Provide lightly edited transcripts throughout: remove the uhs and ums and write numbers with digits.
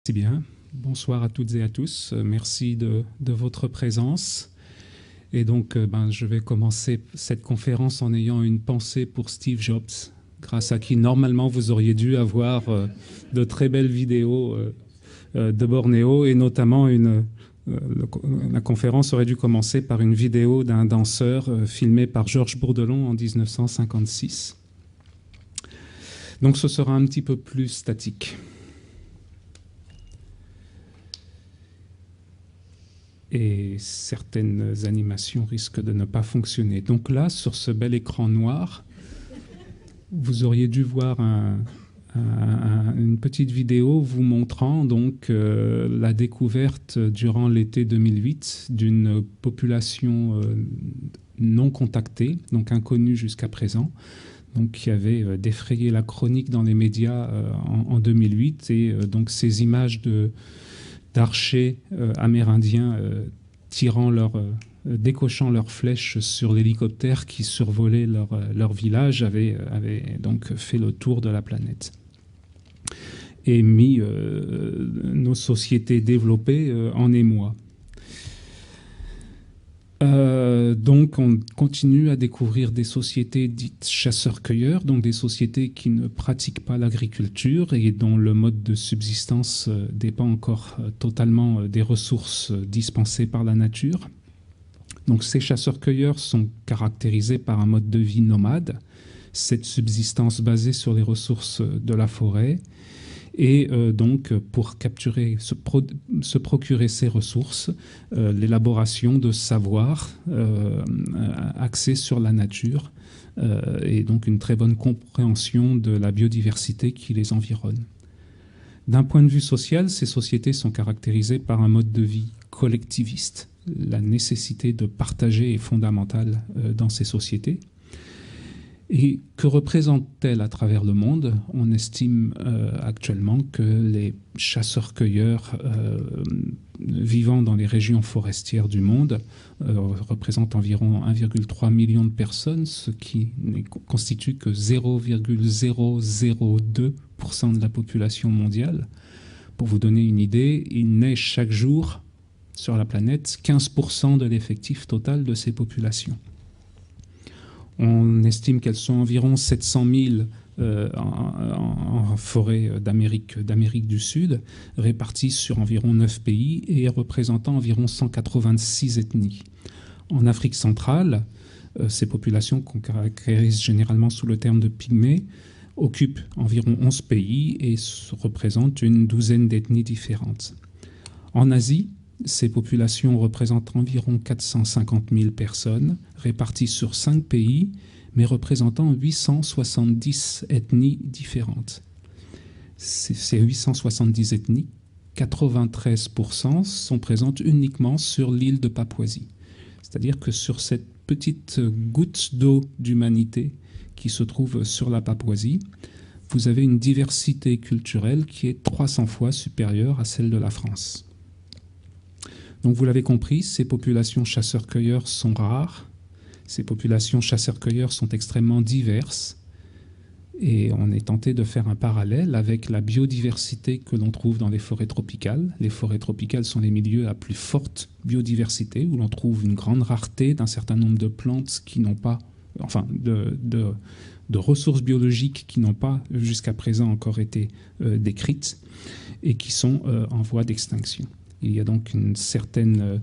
C'est bien. Bonsoir à toutes et à tous. Merci de votre présence. Et donc, je vais commencer cette conférence en ayant une pensée pour Steve Jobs, grâce à qui, normalement, vous auriez dû avoir de très belles vidéos de Bornéo, et notamment la conférence aurait dû commencer par une vidéo d'un danseur filmé par Georges Bourdelon en 1956. Donc, ce sera un petit peu plus statique. Et certaines animations risquent de ne pas fonctionner. Donc là, sur ce bel écran noir, vous auriez dû voir une petite vidéo vous montrant donc la découverte durant l'été 2008 d'une population non contactée, donc inconnue jusqu'à présent, donc qui avait défrayé la chronique dans les médias en 2008. Et donc ces images d'archers amérindiens décochant leurs flèches sur l'hélicoptère qui survolait leur village avaient donc fait le tour de la planète et mis nos sociétés développées en émoi. Donc on continue à découvrir des sociétés dites chasseurs-cueilleurs, donc des sociétés qui ne pratiquent pas l'agriculture et dont le mode de subsistance dépend encore totalement des ressources dispensées par la nature. Donc ces chasseurs-cueilleurs sont caractérisés par un mode de vie nomade, cette subsistance basée sur les ressources de la forêt. Et donc, pour capturer, se procurer ces ressources, l'élaboration de savoirs axés sur la nature et donc une très bonne compréhension de la biodiversité qui les environne. D'un point de vue social, ces sociétés sont caractérisées par un mode de vie collectiviste. La nécessité de partager est fondamentale dans ces sociétés. Et que représente-t-elle à travers le monde? On estime actuellement que les chasseurs-cueilleurs vivant dans les régions forestières du monde représentent environ 1,3 million de personnes, ce qui ne constitue que 0,002% de la population mondiale. Pour vous donner une idée, il naît chaque jour sur la planète 15% de l'effectif total de ces populations. On estime qu'elles sont environ 700 000 en forêt d'Amérique du Sud, réparties sur environ 9 pays et représentant environ 186 ethnies. En Afrique centrale, ces populations qu'on caractérise généralement sous le terme de pygmées occupent environ 11 pays et représentent une douzaine d'ethnies différentes. En Asie, ces populations représentent environ 450 000 personnes, réparties sur 5 pays, mais représentant 870 ethnies différentes. Ces 870 ethnies, 93% sont présentes uniquement sur l'île de Papouasie. C'est-à-dire que sur cette petite goutte d'eau d'humanité qui se trouve sur la Papouasie, vous avez une diversité culturelle qui est 300 fois supérieure à celle de la France. Donc vous l'avez compris, ces populations chasseurs-cueilleurs sont rares, ces populations chasseurs-cueilleurs sont extrêmement diverses, et on est tenté de faire un parallèle avec la biodiversité que l'on trouve dans les forêts tropicales. Les forêts tropicales sont les milieux à plus forte biodiversité, où l'on trouve une grande rareté d'un certain nombre de plantes qui n'ont pas, enfin de ressources biologiques qui n'ont pas jusqu'à présent encore été décrites et qui sont en voie d'extinction. Il y a donc une certaine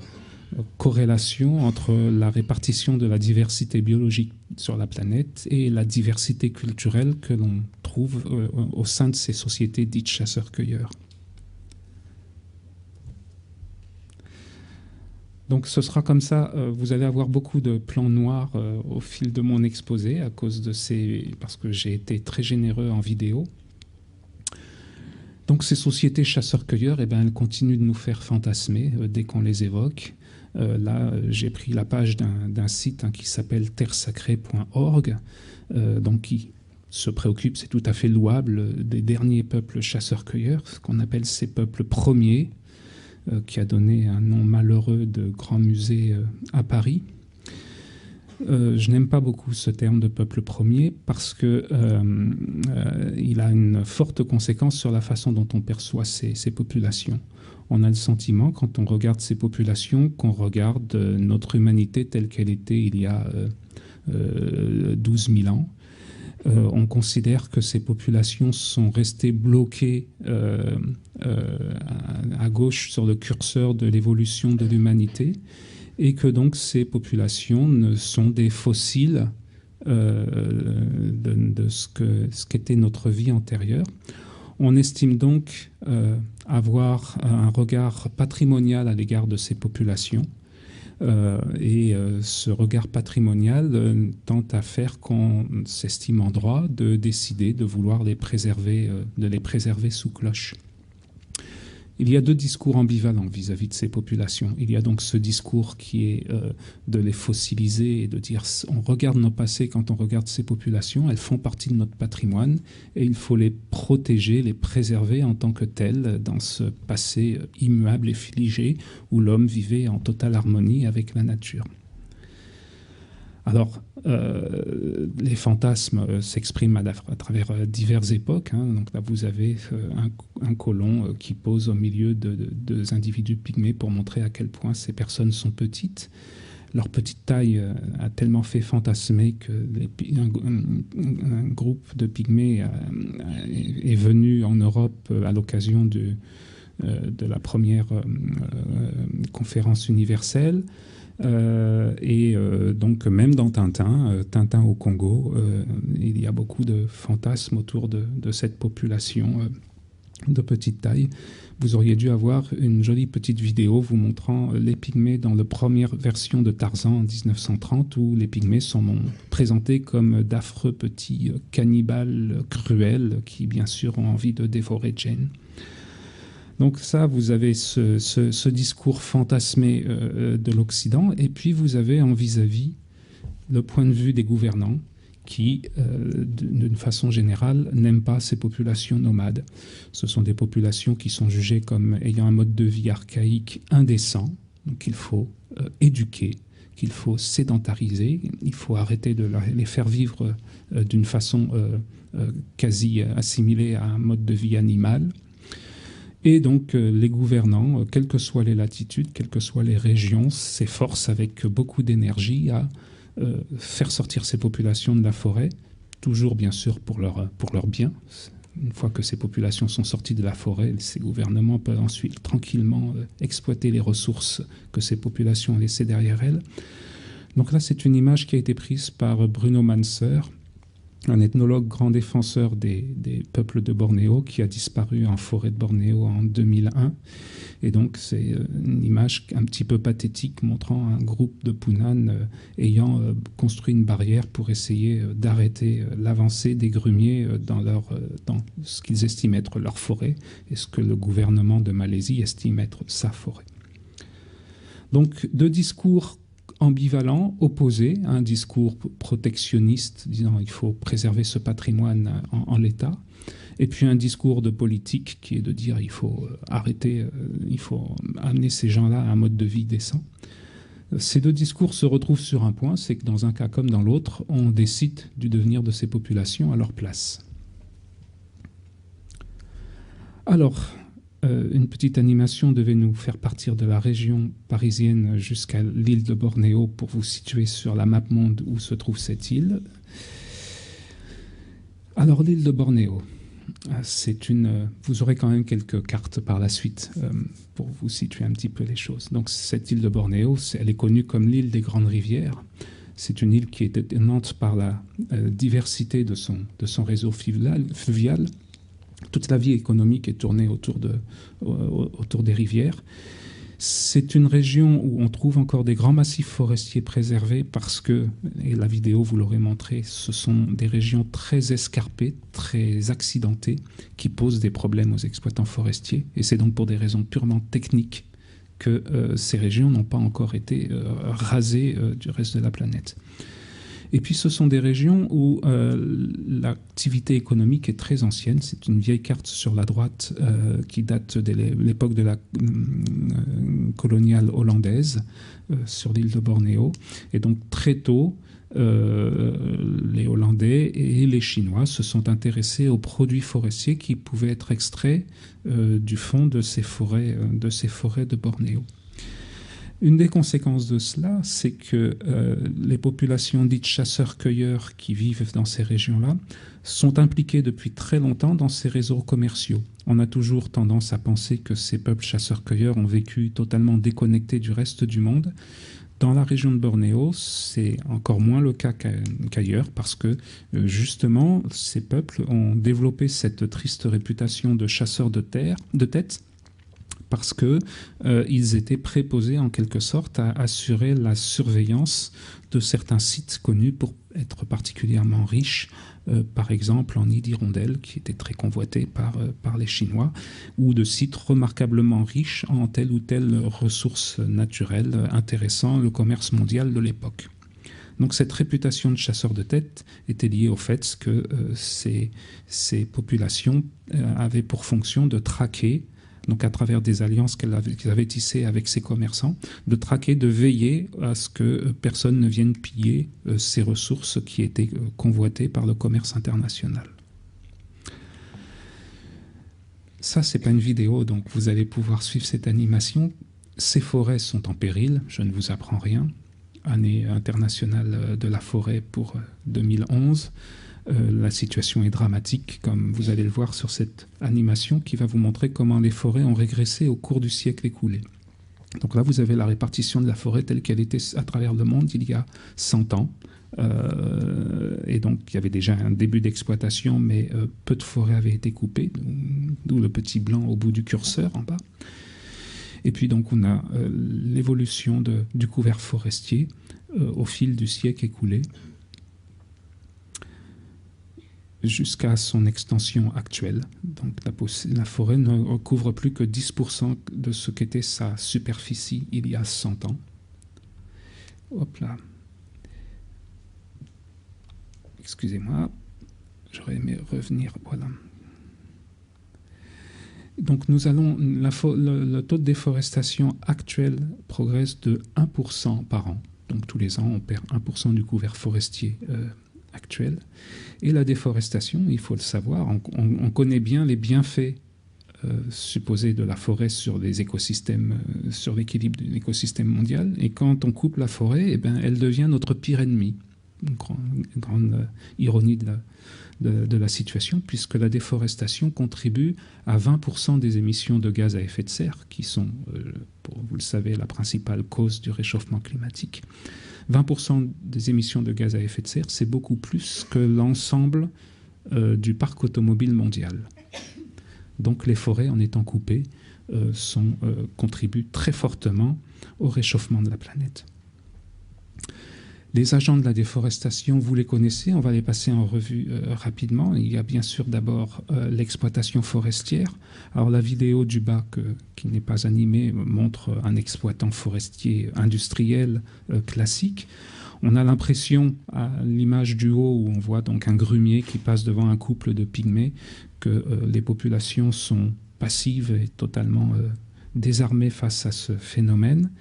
corrélation entre la répartition de la diversité biologique sur la planète et la diversité culturelle que l'on trouve au sein de ces sociétés dites chasseurs-cueilleurs. Donc ce sera comme ça, vous allez avoir beaucoup de plans noirs au fil de mon exposé parce que j'ai été très généreux en vidéo. Donc ces sociétés chasseurs-cueilleurs, elles continuent de nous faire fantasmer dès qu'on les évoque. Là, j'ai pris la page d'un site qui s'appelle terresacrée.org, donc qui se préoccupe, c'est tout à fait louable, des derniers peuples chasseurs-cueilleurs, ce qu'on appelle ces peuples premiers, qui a donné un nom malheureux de grand musée à Paris. Je n'aime pas beaucoup ce terme de peuple premier parce que il a une forte conséquence sur la façon dont on perçoit ces populations. On a le sentiment, quand on regarde ces populations, qu'on regarde notre humanité telle qu'elle était il y a 12 000 ans. On considère que ces populations sont restées bloquées à gauche sur le curseur de l'évolution de l'humanité, et que donc ces populations ne sont des fossiles de ce qu'était notre vie antérieure. On estime donc avoir un regard patrimonial à l'égard de ces populations. Ce regard patrimonial tend à faire qu'on s'estime en droit de décider de vouloir les préserver sous cloche. Il y a deux discours ambivalents vis-à-vis de ces populations. Il y a donc ce discours qui est de les fossiliser et de dire on regarde nos passés quand on regarde ces populations, elles font partie de notre patrimoine et il faut les protéger, les préserver en tant que telles dans ce passé immuable et figé où l'homme vivait en totale harmonie avec la nature. Alors, les fantasmes s'expriment à travers diverses époques. Donc là, vous avez un colon qui pose au milieu de deux individus pygmées pour montrer à quel point ces personnes sont petites. Leur petite taille a tellement fait fantasmer que un groupe de pygmées est venu en Europe à l'occasion de la première conférence universelle. Donc même dans Tintin au Congo, il y a beaucoup de fantasmes autour de cette population de petite taille. Vous auriez dû avoir une jolie petite vidéo vous montrant les pygmées dans la première version de Tarzan en 1930, où les pygmées sont présentés comme d'affreux petits cannibales cruels qui bien sûr ont envie de dévorer Jane. Donc ça, vous avez ce discours fantasmé de l'Occident, et puis vous avez en vis-à-vis le point de vue des gouvernants qui, d'une façon générale, n'aiment pas ces populations nomades. Ce sont des populations qui sont jugées comme ayant un mode de vie archaïque indécent, donc il faut éduquer, qu'il faut sédentariser, il faut arrêter de les faire vivre d'une façon quasi assimilée à un mode de vie animal. Et donc les gouvernants, quelles que soient les latitudes, quelles que soient les régions, s'efforcent avec beaucoup d'énergie à faire sortir ces populations de la forêt, toujours bien sûr pour leur bien. Une fois que ces populations sont sorties de la forêt, ces gouvernements peuvent ensuite tranquillement exploiter les ressources que ces populations ont laissées derrière elles. Donc là, c'est une image qui a été prise par Bruno Manser, un ethnologue grand défenseur des peuples de Bornéo qui a disparu en forêt de Bornéo en 2001. Et donc c'est une image un petit peu pathétique montrant un groupe de Punan ayant construit une barrière pour essayer d'arrêter l'avancée des grumiers dans ce qu'ils estiment être leur forêt et ce que le gouvernement de Malaisie estime être sa forêt. Donc deux discours ambivalent, opposé à un discours protectionniste disant il faut préserver ce patrimoine en l'état, et puis un discours de politique qui est de dire il faut arrêter, il faut amener ces gens-là à un mode de vie décent. Ces deux discours se retrouvent sur un point, c'est que dans un cas comme dans l'autre, on décide du devenir de ces populations à leur place. Alors, une petite animation devait nous faire partir de la région parisienne jusqu'à l'île de Bornéo pour vous situer sur la map monde où se trouve cette île. Alors l'île de Bornéo, vous aurez quand même quelques cartes par la suite pour vous situer un petit peu les choses. Donc cette île de Bornéo, elle est connue comme l'île des grandes rivières. C'est une île qui est étonnante par la diversité de son réseau fluvial. Toute la vie économique est tournée autour des rivières. C'est une région où on trouve encore des grands massifs forestiers préservés parce que, et la vidéo vous l'aurez montré, ce sont des régions très escarpées, très accidentées, qui posent des problèmes aux exploitants forestiers. Et c'est donc pour des raisons purement techniques que ces régions n'ont pas encore été rasées du reste de la planète. Et puis ce sont des régions où l'activité économique est très ancienne. C'est une vieille carte sur la droite qui date de l'époque de la coloniale hollandaise sur l'île de Bornéo. Et donc très tôt, les Hollandais et les Chinois se sont intéressés aux produits forestiers qui pouvaient être extraits du fond de ces forêts de Bornéo. Une des conséquences de cela, c'est que les populations dites chasseurs-cueilleurs qui vivent dans ces régions-là sont impliquées depuis très longtemps dans ces réseaux commerciaux. On a toujours tendance à penser que ces peuples chasseurs-cueilleurs ont vécu totalement déconnectés du reste du monde. Dans la région de Bornéo, c'est encore moins le cas qu'ailleurs parce que justement, ces peuples ont développé cette triste réputation de chasseurs de tête parce qu'ils étaient préposés en quelque sorte à assurer la surveillance de certains sites connus pour être particulièrement riches, par exemple en nid d'hirondelles, qui était très convoité par les Chinois, ou de sites remarquablement riches en telle ou telle ressource naturelle intéressant le commerce mondial de l'époque. Donc cette réputation de chasseurs de tête était liée au fait que ces populations avaient pour fonction de traquer, donc à travers des alliances qu'ils avaient tissées avec ces commerçants, de traquer, de veiller à ce que personne ne vienne piller ces ressources qui étaient convoitées par le commerce international. Ça, c'est pas une vidéo, donc vous allez pouvoir suivre cette animation. Ces forêts sont en péril, je ne vous apprends rien. Année internationale de la forêt pour 2011. La situation est dramatique, comme vous allez le voir sur cette animation qui va vous montrer comment les forêts ont régressé au cours du siècle écoulé. Donc là, vous avez la répartition de la forêt telle qu'elle était à travers le monde il y a 100 ans. Et donc, il y avait déjà un début d'exploitation, mais peu de forêts avaient été coupées, d'où le petit blanc au bout du curseur en bas. Et puis donc, on a l'évolution du couvert forestier au fil du siècle écoulé, jusqu'à son extension actuelle. Donc la forêt ne recouvre plus que 10% de ce qu'était sa superficie il y a 100 ans. Hop là. Excusez-moi, j'aurais aimé revenir. Voilà. Donc nous allons, le taux de déforestation actuel progresse de 1% par an. Donc tous les ans, on perd 1% du couvert forestier actuel. Et la déforestation, il faut le savoir, on connaît bien les bienfaits supposés de la forêt sur les écosystèmes, sur l'équilibre de l'écosystème mondial. Et quand on coupe la forêt, eh ben, elle devient notre pire ennemi. Une grande ironie de la situation, puisque la déforestation contribue à 20% des émissions de gaz à effet de serre, qui sont, vous le savez, la principale cause du réchauffement climatique. 20% des émissions de gaz à effet de serre, c'est beaucoup plus que l'ensemble du parc automobile mondial. Donc les forêts, en étant coupées, contribuent très fortement au réchauffement de la planète. Les agents de la déforestation, vous les connaissez, on va les passer en revue rapidement. Il y a bien sûr d'abord l'exploitation forestière. Alors la vidéo du bas, qui n'est pas animée, montre un exploitant forestier industriel classique. On a l'impression, à l'image du haut, où on voit donc un grumier qui passe devant un couple de pygmées, que les populations sont passives et totalement désarmées face à ce phénomène.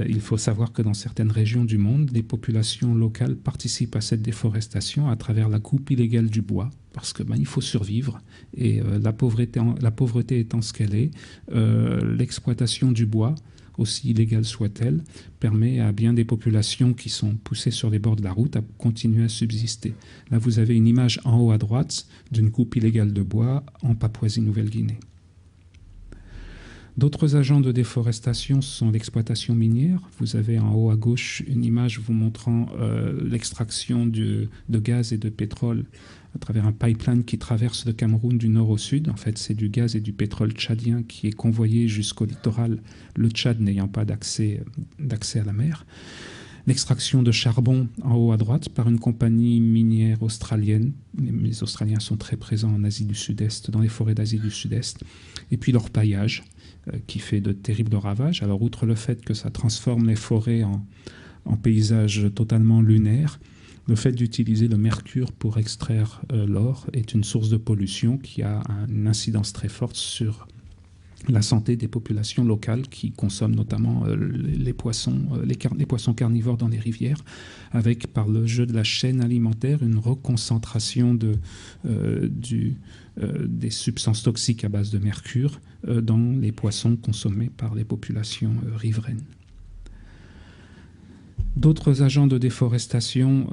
Il faut savoir que dans certaines régions du monde, les populations locales participent à cette déforestation à travers la coupe illégale du bois, parce que il faut survivre, et la pauvreté étant ce qu'elle est, l'exploitation du bois, aussi illégale soit-elle, permet à bien des populations qui sont poussées sur les bords de la route à continuer à subsister. Là, vous avez une image en haut à droite d'une coupe illégale de bois en Papouasie-Nouvelle-Guinée. D'autres agents de déforestation sont l'exploitation minière. Vous avez en haut à gauche une image vous montrant l'extraction de gaz et de pétrole à travers un pipeline qui traverse le Cameroun du nord au sud. En fait, c'est du gaz et du pétrole tchadien qui est convoyé jusqu'au littoral, le Tchad n'ayant pas d'accès à la mer. L'extraction de charbon en haut à droite par une compagnie minière australienne. Les Australiens sont très présents en Asie du Sud-Est, dans les forêts d'Asie du Sud-Est. Et puis l'orpaillage, qui fait de terribles ravages. Alors, outre le fait que ça transforme les forêts en paysages totalement lunaires, le fait d'utiliser le mercure pour extraire l'or est une source de pollution qui a une incidence très forte sur la santé des populations locales qui consomment notamment les poissons, les poissons carnivores dans les rivières, avec, par le jeu de la chaîne alimentaire, une reconcentration des substances toxiques à base de mercure dans les poissons consommés par les populations riveraines. D'autres agents de déforestation,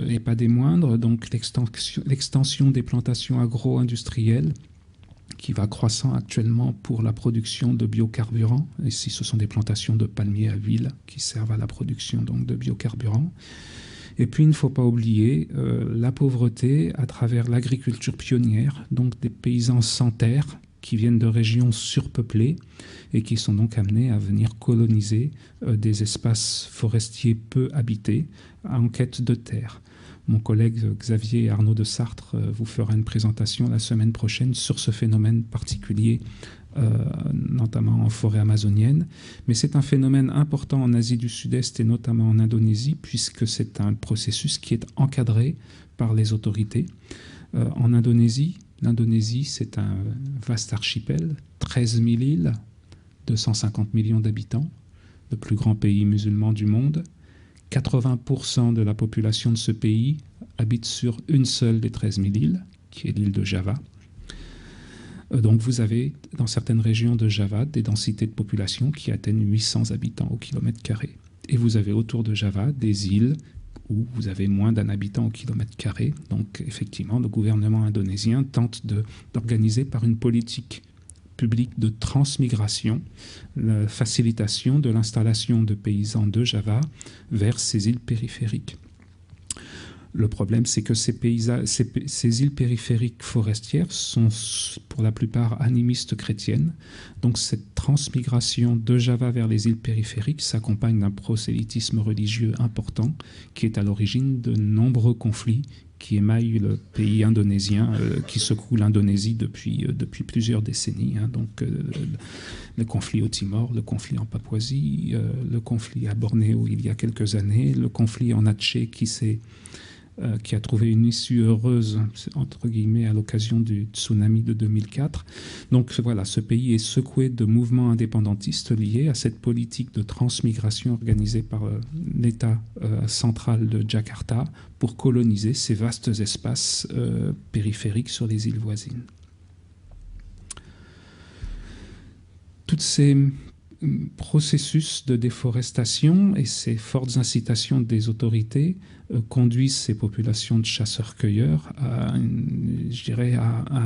et pas des moindres, donc l'extension des plantations agro-industrielles, qui va croissant actuellement pour la production de biocarburants. Ici, ce sont des plantations de palmiers à huile qui servent à la production donc, de biocarburants. Et puis, il ne faut pas oublier la pauvreté à travers l'agriculture pionnière, donc des paysans sans terre qui viennent de régions surpeuplées et qui sont donc amenés à venir coloniser des espaces forestiers peu habités en quête de terre. Mon collègue Xavier Arnaud de Sartre vous fera une présentation la semaine prochaine sur ce phénomène particulier, notamment en forêt amazonienne. Mais c'est un phénomène important en Asie du Sud-Est et notamment en Indonésie, puisque c'est un processus qui est encadré par les autorités. En Indonésie, l'Indonésie, c'est un vaste archipel, 13 000 îles, 250 millions d'habitants, le plus grand pays musulman du monde. 80% de la population de ce pays habite sur une seule des 13 000 îles, qui est l'île de Java. Donc vous avez, dans certaines régions de Java, des densités de population qui atteignent 800 habitants au kilomètre carré. Et vous avez autour de Java des îles où vous avez moins d'un habitant au kilomètre carré. Donc effectivement, le gouvernement indonésien tente d'organiser par une politique publique de transmigration, la facilitation de l'installation de paysans de Java vers ces îles périphériques. Le problème, c'est que ces îles périphériques forestières sont pour la plupart animistes chrétiennes. Donc cette transmigration de Java vers les îles périphériques s'accompagne d'un prosélytisme religieux important qui est à l'origine de nombreux conflits qui émaille le pays indonésien, qui secoue l'Indonésie depuis plusieurs décennies. Donc le conflit au Timor, le conflit en Papouasie, le conflit à Bornéo il y a quelques années, le conflit en Aceh qui a trouvé une issue heureuse, entre guillemets, à l'occasion du tsunami de 2004. Donc voilà, ce pays est secoué de mouvements indépendantistes liés à cette politique de transmigration organisée par l'État central de Jakarta pour coloniser ces vastes espaces périphériques sur les îles voisines. Toutes ces processus de déforestation et ces fortes incitations des autorités conduisent ces populations de chasseurs-cueilleurs à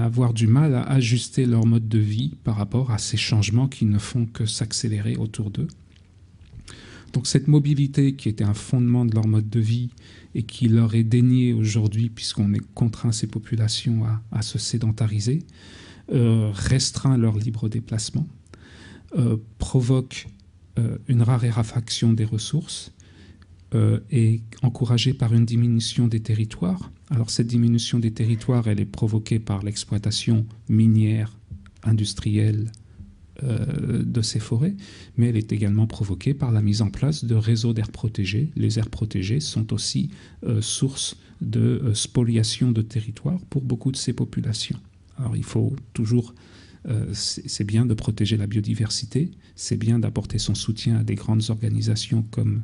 avoir du mal à ajuster leur mode de vie par rapport à ces changements qui ne font que s'accélérer autour d'eux. Donc cette mobilité qui était un fondement de leur mode de vie et qui leur est déniée aujourd'hui puisqu'on est contraint ces populations à se sédentariser, restreint leur libre déplacement, provoque une raréfaction des ressources et encouragée par une diminution des territoires. Alors cette diminution des territoires, elle est provoquée par l'exploitation minière, industrielle de ces forêts, mais elle est également provoquée par la mise en place de réseaux d'aires protégées. Les aires protégées sont aussi source de spoliation de territoire pour beaucoup de ces populations. Alors il faut toujours... c'est bien de protéger la biodiversité, c'est bien d'apporter son soutien à des grandes organisations comme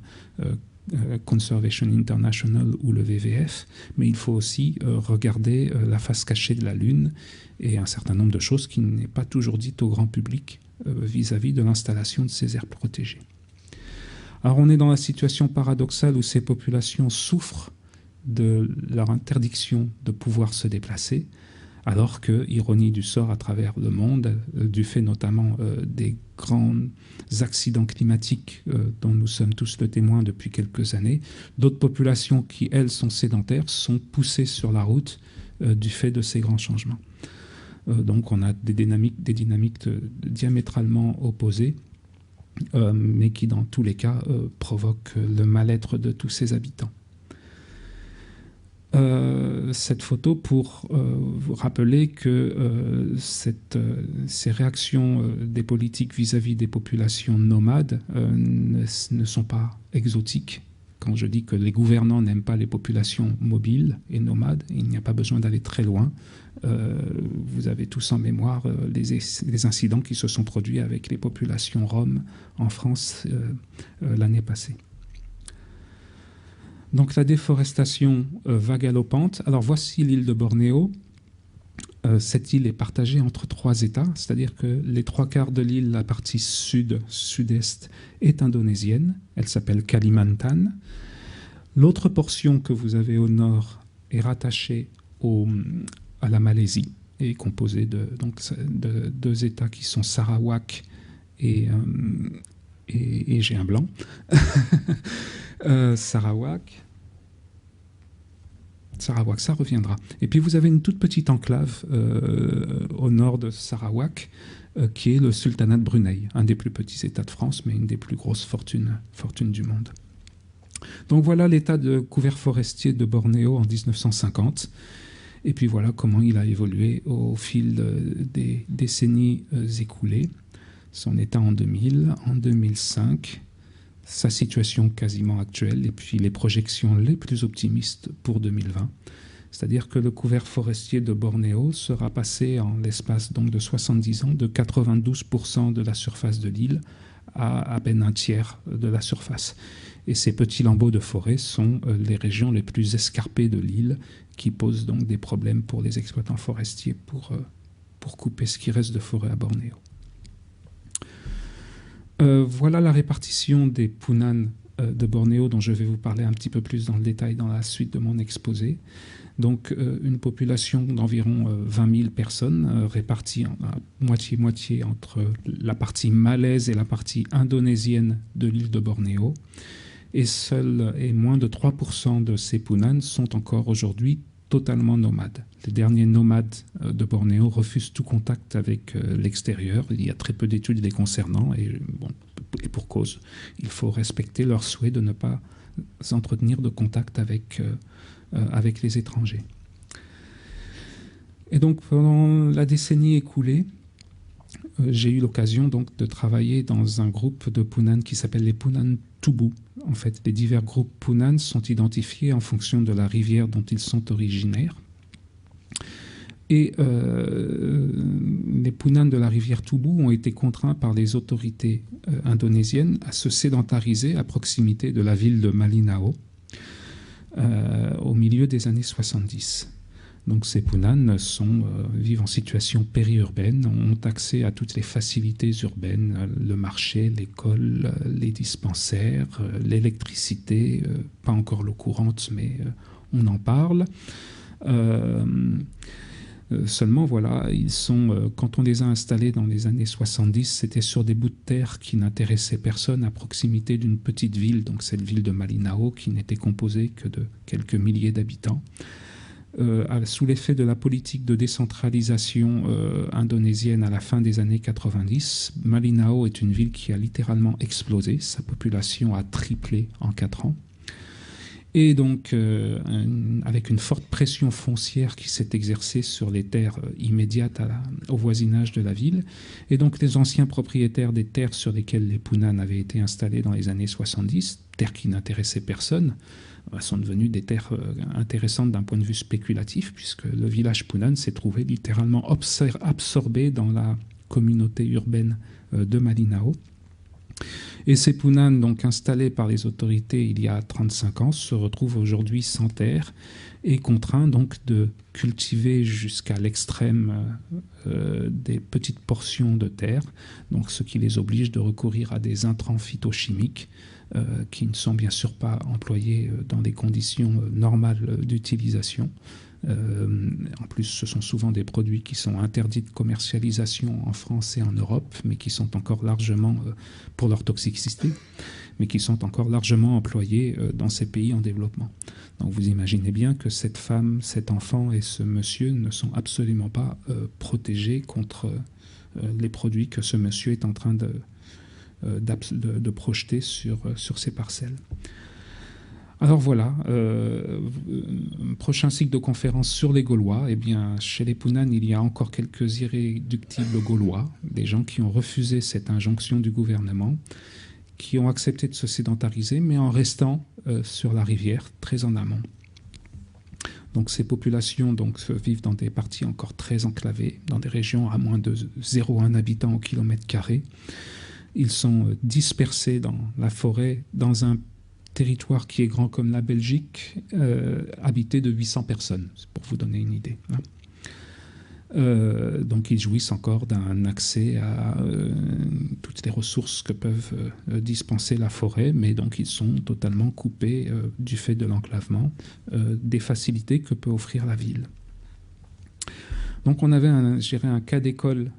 Conservation International ou le WWF, mais il faut aussi regarder la face cachée de la Lune et un certain nombre de choses qui n'est pas toujours dites au grand public vis-à-vis de l'installation de ces aires protégées. Alors on est dans la situation paradoxale où ces populations souffrent de leur interdiction de pouvoir se déplacer, alors que, ironie du sort à travers le monde, du fait notamment des grands accidents climatiques dont nous sommes tous le témoin depuis quelques années, d'autres populations qui, elles, sont sédentaires, sont poussées sur la route du fait de ces grands changements. Donc on a des dynamiques diamétralement opposées, mais qui, dans tous les cas, provoquent le mal-être de tous ces habitants. Cette photo pour vous rappeler que ces réactions des politiques vis-à-vis des populations nomades ne sont pas exotiques. quand je dis que les gouvernants n'aiment pas les populations mobiles et nomades, il n'y a pas besoin d'aller très loin. Vous avez tous en mémoire les incidents qui se sont produits avec les populations roms en France l'année passée. Donc la déforestation va galopante. Alors voici l'île de Bornéo. Cette île est partagée entre 3 États, c'est-à-dire que les 3/4 de l'île, la partie sud-sud-est, est indonésienne. Elle s'appelle Kalimantan. L'autre portion que vous avez au nord est rattachée à la Malaisie et est composée de 2 États qui sont Sarawak et j'ai un blanc. Sarawak, ça reviendra. Et puis vous avez une toute petite enclave au nord de Sarawak qui est le sultanat de Brunei, un des plus petits États de France, mais une des plus grosses fortunes du monde. Donc voilà l'état de couvert forestier de Bornéo en 1950. Et puis voilà comment il a évolué au fil des décennies écoulées. Son état en 2000, en 2005, sa situation quasiment actuelle, et puis les projections les plus optimistes pour 2020. C'est-à-dire que le couvert forestier de Bornéo sera passé en l'espace donc de 70 ans de 92% de la surface de l'île à peine un tiers de la surface. Et ces petits lambeaux de forêt sont les régions les plus escarpées de l'île, qui posent donc des problèmes pour les exploitants forestiers pour couper ce qui reste de forêt à Bornéo. Voilà la répartition des Punan de Bornéo, dont je vais vous parler un petit peu plus dans le détail dans la suite de mon exposé. Donc une population d'environ 20 000 personnes réparties à moitié-moitié entre la partie malaise et la partie indonésienne de l'île de Bornéo. Et moins de 3% de ces Punan sont encore aujourd'hui totalement nomades. Les derniers nomades de Bornéo refusent tout contact avec l'extérieur. Il y a très peu d'études les concernant et pour cause. Il faut respecter leur souhait de ne pas s'entretenir de contact avec les étrangers. Et donc pendant la décennie écoulée, j'ai eu l'occasion donc de travailler dans un groupe de Punan qui s'appelle les Punan Tubu. En fait, les divers groupes Punan sont identifiés en fonction de la rivière dont ils sont originaires. Et les Punan de la rivière Tubu ont été contraints par les autorités indonésiennes à se sédentariser à proximité de la ville de Malinao au milieu des années 70. Donc ces Punan vivent en situation périurbaine, ont accès à toutes les facilités urbaines, le marché, l'école, les dispensaires, l'électricité, pas encore l'eau courante, mais on en parle. Seulement, voilà, quand on les a installés dans les années 70, c'était sur des bouts de terre qui n'intéressaient personne à proximité d'une petite ville, donc cette ville de Malinao, qui n'était composée que de quelques milliers d'habitants. Sous l'effet de la politique de décentralisation indonésienne à la fin des années 90, Malinao est une ville qui a littéralement explosé. Sa population a triplé en 4 ans. Et donc, avec une forte pression foncière qui s'est exercée sur les terres immédiates au voisinage de la ville. Et donc, les anciens propriétaires des terres sur lesquelles les Punan avaient été installés dans les années 70, terres qui n'intéressaient personne, sont devenues des terres intéressantes d'un point de vue spéculatif, puisque le village Punan s'est trouvé littéralement absorbé dans la communauté urbaine de Malinao. Et ces Punan, donc installés par les autorités il y a 35 ans, se retrouvent aujourd'hui sans terre et contraints donc de cultiver jusqu'à l'extrême des petites portions de terre, donc ce qui les oblige de recourir à des intrants phytochimiques qui ne sont bien sûr pas employés dans des conditions normales d'utilisation. En plus, ce sont souvent des produits qui sont interdits de commercialisation en France et en Europe, mais qui sont encore largement, pour leur toxicité, mais qui sont encore largement employés dans ces pays en développement. Donc vous imaginez bien que cette femme, cet enfant et ce monsieur ne sont absolument pas protégés contre les produits que ce monsieur est en train de projeter sur ces parcelles. Alors voilà, prochain cycle de conférences sur les Gaulois. Eh bien, chez les Punan, il y a encore quelques irréductibles Gaulois, des gens qui ont refusé cette injonction du gouvernement, qui ont accepté de se sédentariser, mais en restant sur la rivière, très en amont. Donc ces populations vivent dans des parties encore très enclavées, dans des régions à moins de 0,1 habitant au kilomètre carré. Ils sont dispersés dans la forêt, dans un territoire qui est grand comme la Belgique, habité de 800 personnes, pour vous donner une idée. Donc ils jouissent encore d'un accès à toutes les ressources que peuvent dispenser la forêt, mais donc ils sont totalement coupés du fait de l'enclavement des facilités que peut offrir la ville. Donc on avait un cas d'école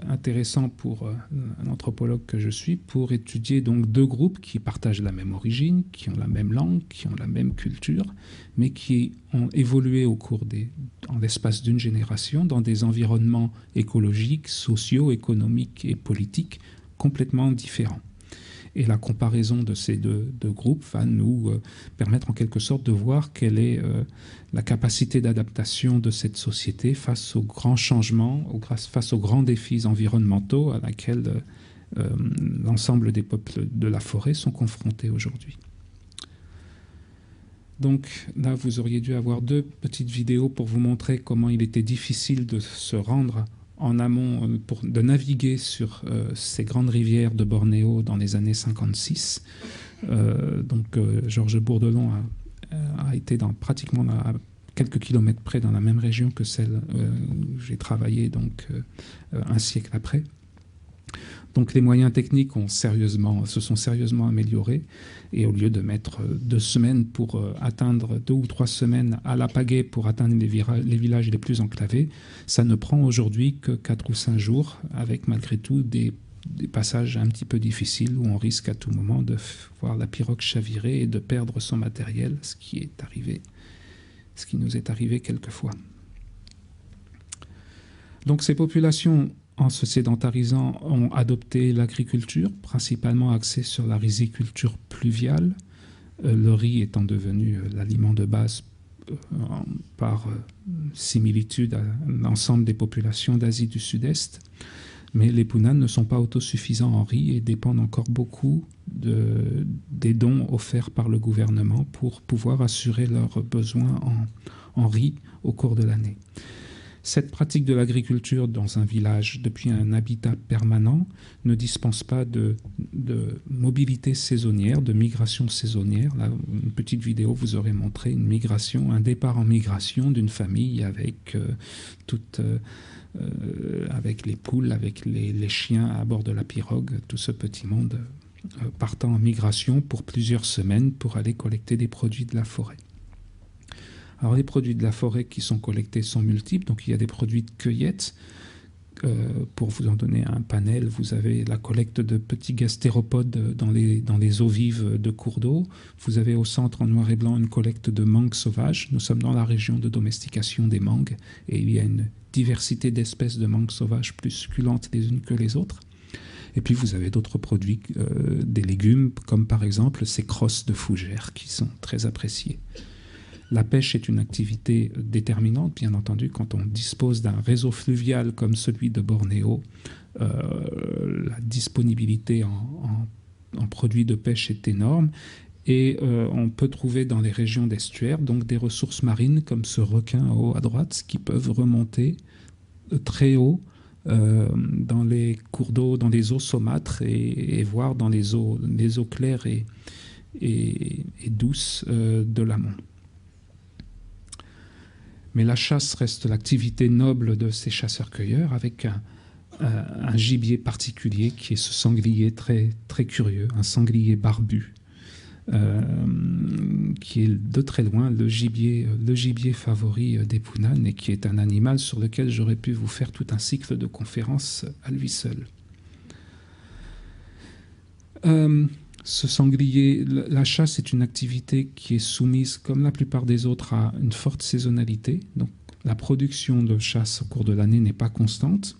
intéressant pour un anthropologue que je suis, pour étudier donc deux groupes qui partagent la même origine, qui ont la même langue, qui ont la même culture, mais qui ont évolué en l'espace d'une génération dans des environnements écologiques, sociaux, économiques et politiques complètement différents. Et la comparaison de ces deux groupes va nous permettre en quelque sorte de voir quelle est la capacité d'adaptation de cette société face aux grands changements, face aux grands défis environnementaux à laquelle l'ensemble des peuples de la forêt sont confrontés aujourd'hui. Donc là, vous auriez dû avoir deux petites vidéos pour vous montrer comment il était difficile de se rendre en amont, de naviguer sur ces grandes rivières de Bornéo dans les années 56. Georges Bourdelon a été pratiquement à quelques kilomètres près dans la même région que celle où j'ai travaillé un siècle après. Donc les moyens techniques se sont sérieusement améliorés, et au lieu de mettre 2 semaines pour atteindre 2 ou 3 semaines à la pagaie pour atteindre les villages les plus enclavés, ça ne prend aujourd'hui que 4 ou 5 jours, avec malgré tout des passages un petit peu difficiles où on risque à tout moment de voir la pirogue chavirer et de perdre son matériel, ce qui nous est arrivé quelquefois. Donc ces populations, en se sédentarisant, ont adopté l'agriculture, principalement axée sur la riziculture pluviale, le riz étant devenu l'aliment de base par similitude à l'ensemble des populations d'Asie du Sud-Est. Mais les Punan ne sont pas autosuffisants en riz et dépendent encore beaucoup des dons offerts par le gouvernement pour pouvoir assurer leurs besoins en riz au cours de l'année. Cette pratique de l'agriculture dans un village depuis un habitat permanent ne dispense pas de mobilité saisonnière, de migration saisonnière. Là, une petite vidéo vous aurait montré un départ en migration d'une famille avec avec les poules, avec les chiens à bord de la pirogue, tout ce petit monde partant en migration pour plusieurs semaines pour aller collecter des produits de la forêt. Alors les produits de la forêt qui sont collectés sont multiples, donc il y a des produits de cueillette. Pour vous en donner un panel, vous avez la collecte de petits gastéropodes dans les eaux vives de cours d'eau. Vous avez au centre en noir et blanc une collecte de mangues sauvages. Nous sommes dans la région de domestication des mangues et il y a une diversité d'espèces de mangues sauvages plus succulentes les unes que les autres. Et puis vous avez d'autres produits, des légumes, comme par exemple ces crosses de fougères qui sont très appréciées. La pêche est une activité déterminante, bien entendu, quand on dispose d'un réseau fluvial comme celui de Bornéo. La disponibilité en produits de pêche est énorme et on peut trouver dans les régions d'estuaires donc des ressources marines comme ce requin en haut à droite qui peuvent remonter très haut dans les cours d'eau, dans les eaux saumâtres et voire dans les eaux claires et douces de l'amont. Mais la chasse reste l'activité noble de ces chasseurs-cueilleurs avec un gibier particulier qui est ce sanglier très, très curieux, un sanglier barbu, qui est de très loin le gibier favori des Punan et qui est un animal sur lequel j'aurais pu vous faire tout un cycle de conférences à lui seul. Ce sanglier, la chasse est une activité qui est soumise, comme la plupart des autres, à une forte saisonnalité. Donc, la production de chasse au cours de l'année n'est pas constante.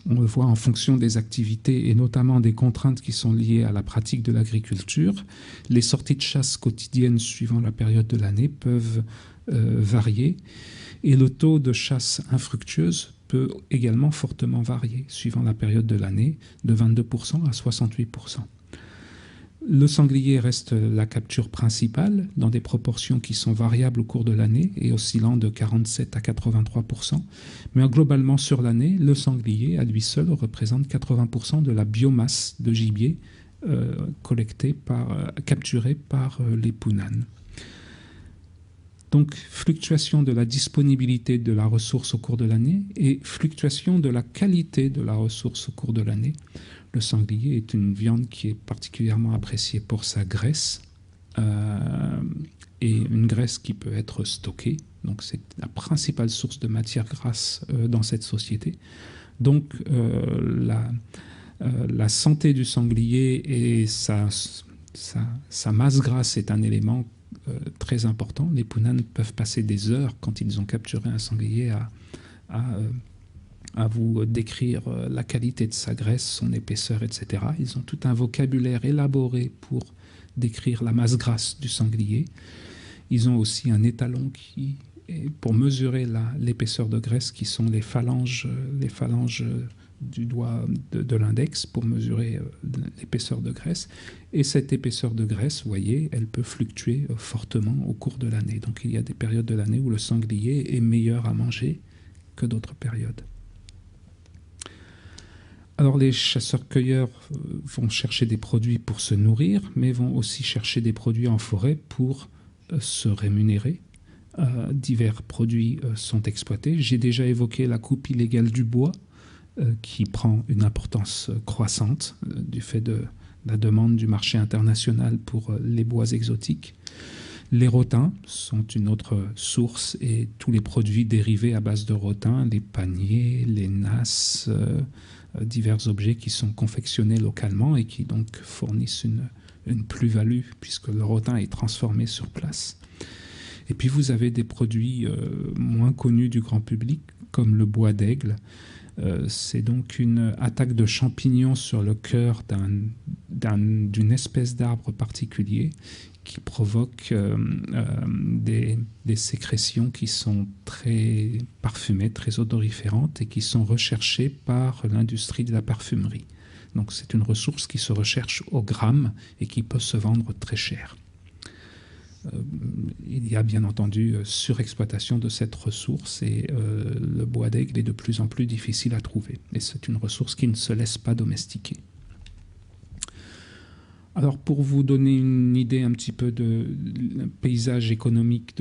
On le voit en fonction des activités et notamment des contraintes qui sont liées à la pratique de l'agriculture. Les sorties de chasse quotidiennes suivant la période de l'année peuvent varier et le taux de chasse infructueuse peut également fortement varier suivant la période de l'année, de 22% à 68%. Le sanglier reste la capture principale dans des proportions qui sont variables au cours de l'année et oscillant de 47 à 83%. Mais globalement sur l'année, le sanglier à lui seul représente 80% de la biomasse de gibier capturée par les punanes. Donc fluctuation de la disponibilité de la ressource au cours de l'année et fluctuation de la qualité de la ressource au cours de l'année. Le sanglier est une viande qui est particulièrement appréciée pour sa graisse et une graisse qui peut être stockée. Donc c'est la principale source de matière grasse dans cette société. Donc la santé du sanglier et sa masse grasse est un élément très important. Les punanes peuvent passer des heures quand ils ont capturé un sanglier à vous décrire la qualité de sa graisse, son épaisseur, etc. Ils ont tout un vocabulaire élaboré pour décrire la masse grasse du sanglier. Ils ont aussi un étalon pour mesurer l'épaisseur de graisse, qui sont les phalanges du doigt de l'index, pour mesurer l'épaisseur de graisse. Et cette épaisseur de graisse, vous voyez, elle peut fluctuer fortement au cours de l'année. Donc il y a des périodes de l'année où le sanglier est meilleur à manger que d'autres périodes. Alors les chasseurs-cueilleurs vont chercher des produits pour se nourrir, mais vont aussi chercher des produits en forêt pour se rémunérer. Divers produits sont exploités. J'ai déjà évoqué la coupe illégale du bois, qui prend une importance croissante du fait de la demande du marché international pour les bois exotiques. Les rotins sont une autre source, et tous les produits dérivés à base de rotins, les paniers, les nasses, divers objets qui sont confectionnés localement et qui donc fournissent une plus-value puisque le rotin est transformé sur place. Et puis vous avez des produits moins connus du grand public comme le bois d'aigle. C'est donc une attaque de champignons sur le cœur d'une espèce d'arbre particulier qui provoque des sécrétions qui sont très parfumées, très odoriférantes et qui sont recherchées par l'industrie de la parfumerie. Donc c'est une ressource qui se recherche au gramme et qui peut se vendre très cher. Il y a bien entendu surexploitation de cette ressource et le bois d'aigle est de plus en plus difficile à trouver. Et c'est une ressource qui ne se laisse pas domestiquer. Alors pour vous donner une idée un petit peu du paysage économique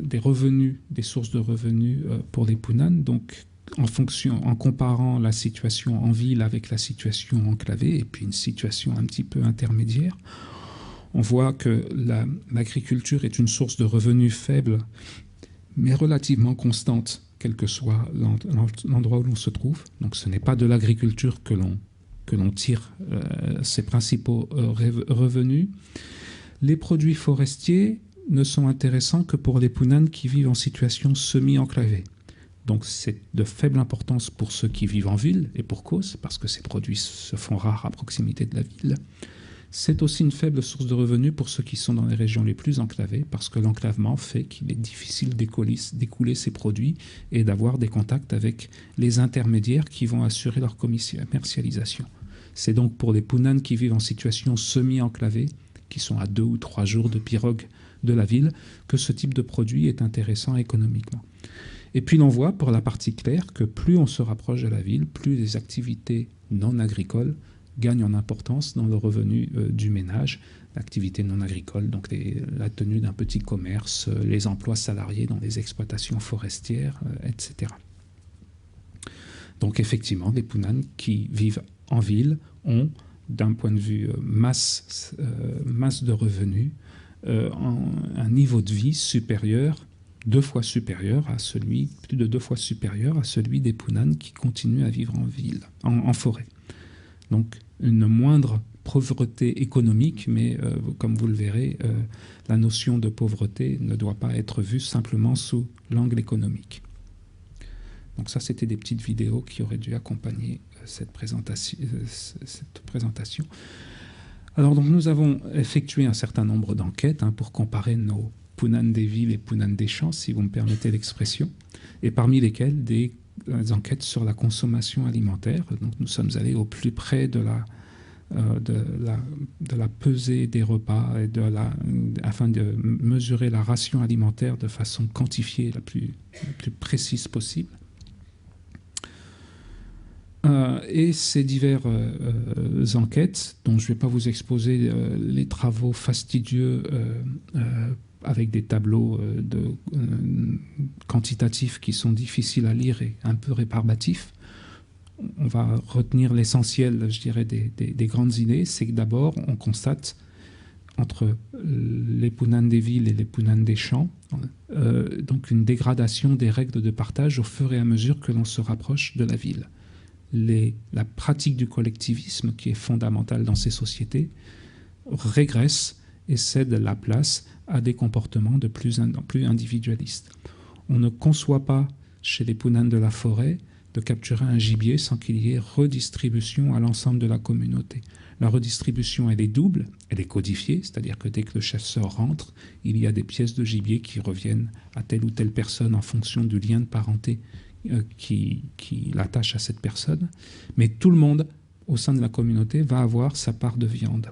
des revenus, des sources de revenus pour les punanes, donc en comparant la situation en ville avec la situation enclavée et puis une situation un petit peu intermédiaire, on voit que l'agriculture est une source de revenus faible, mais relativement constante, quel que soit l'endroit où l'on se trouve. Donc ce n'est pas de l'agriculture que l'on tire ses principaux revenus. Les produits forestiers ne sont intéressants que pour les punanes qui vivent en situation semi-enclavée. Donc c'est de faible importance pour ceux qui vivent en ville, et pour cause, parce que ces produits se font rares à proximité de la ville. C'est aussi une faible source de revenus pour ceux qui sont dans les régions les plus enclavées, parce que l'enclavement fait qu'il est difficile d'écouler ces produits et d'avoir des contacts avec les intermédiaires qui vont assurer leur commercialisation. C'est donc pour les punanes qui vivent en situation semi-enclavée, qui sont à 2 ou 3 jours de pirogue de la ville, que ce type de produit est intéressant économiquement. Et puis l'on voit, pour la partie claire, que plus on se rapproche de la ville, plus les activités non agricoles gagnent en importance dans le revenu du ménage. L'activité non agricole, donc la tenue d'un petit commerce, les emplois salariés dans les exploitations forestières, etc. Donc effectivement, les punanes qui vivent en ville ont, d'un point de vue masse de revenus, un niveau de vie supérieur, plus de 2 fois supérieur à celui des punanes qui continuent à vivre en ville, en forêt. Donc une moindre pauvreté économique, mais comme vous le verrez, la notion de pauvreté ne doit pas être vue simplement sous l'angle économique. Donc ça, c'était des petites vidéos qui auraient dû accompagner cette présentation. Alors donc nous avons effectué un certain nombre d'enquêtes pour comparer nos punanes des villes et punanes des champs, si vous me permettez l'expression, et parmi lesquelles des enquêtes sur la consommation alimentaire. Donc nous sommes allés au plus près de de la pesée des repas et afin de mesurer la ration alimentaire de façon quantifiée la plus précise possible. Et ces diverses enquêtes, dont je ne vais pas vous exposer les travaux fastidieux avec des tableaux quantitatifs qui sont difficiles à lire et un peu rébarbatifs, on va retenir l'essentiel, je dirais, des grandes idées. C'est que d'abord, on constate entre les Punan des villes et les Punan des champs, donc une dégradation des règles de partage au fur et à mesure que l'on se rapproche de la ville. La pratique du collectivisme, qui est fondamentale dans ces sociétés, régresse et cède la place à des comportements de plus en plus individualistes. On ne conçoit pas, chez les Punan de la forêt, de capturer un gibier sans qu'il y ait redistribution à l'ensemble de la communauté. La redistribution, elle est double, elle est codifiée, c'est-à-dire que dès que le chasseur rentre, il y a des pièces de gibier qui reviennent à telle ou telle personne en fonction du lien de parenté qui l'attache à cette personne. Mais tout le monde, au sein de la communauté, va avoir sa part de viande.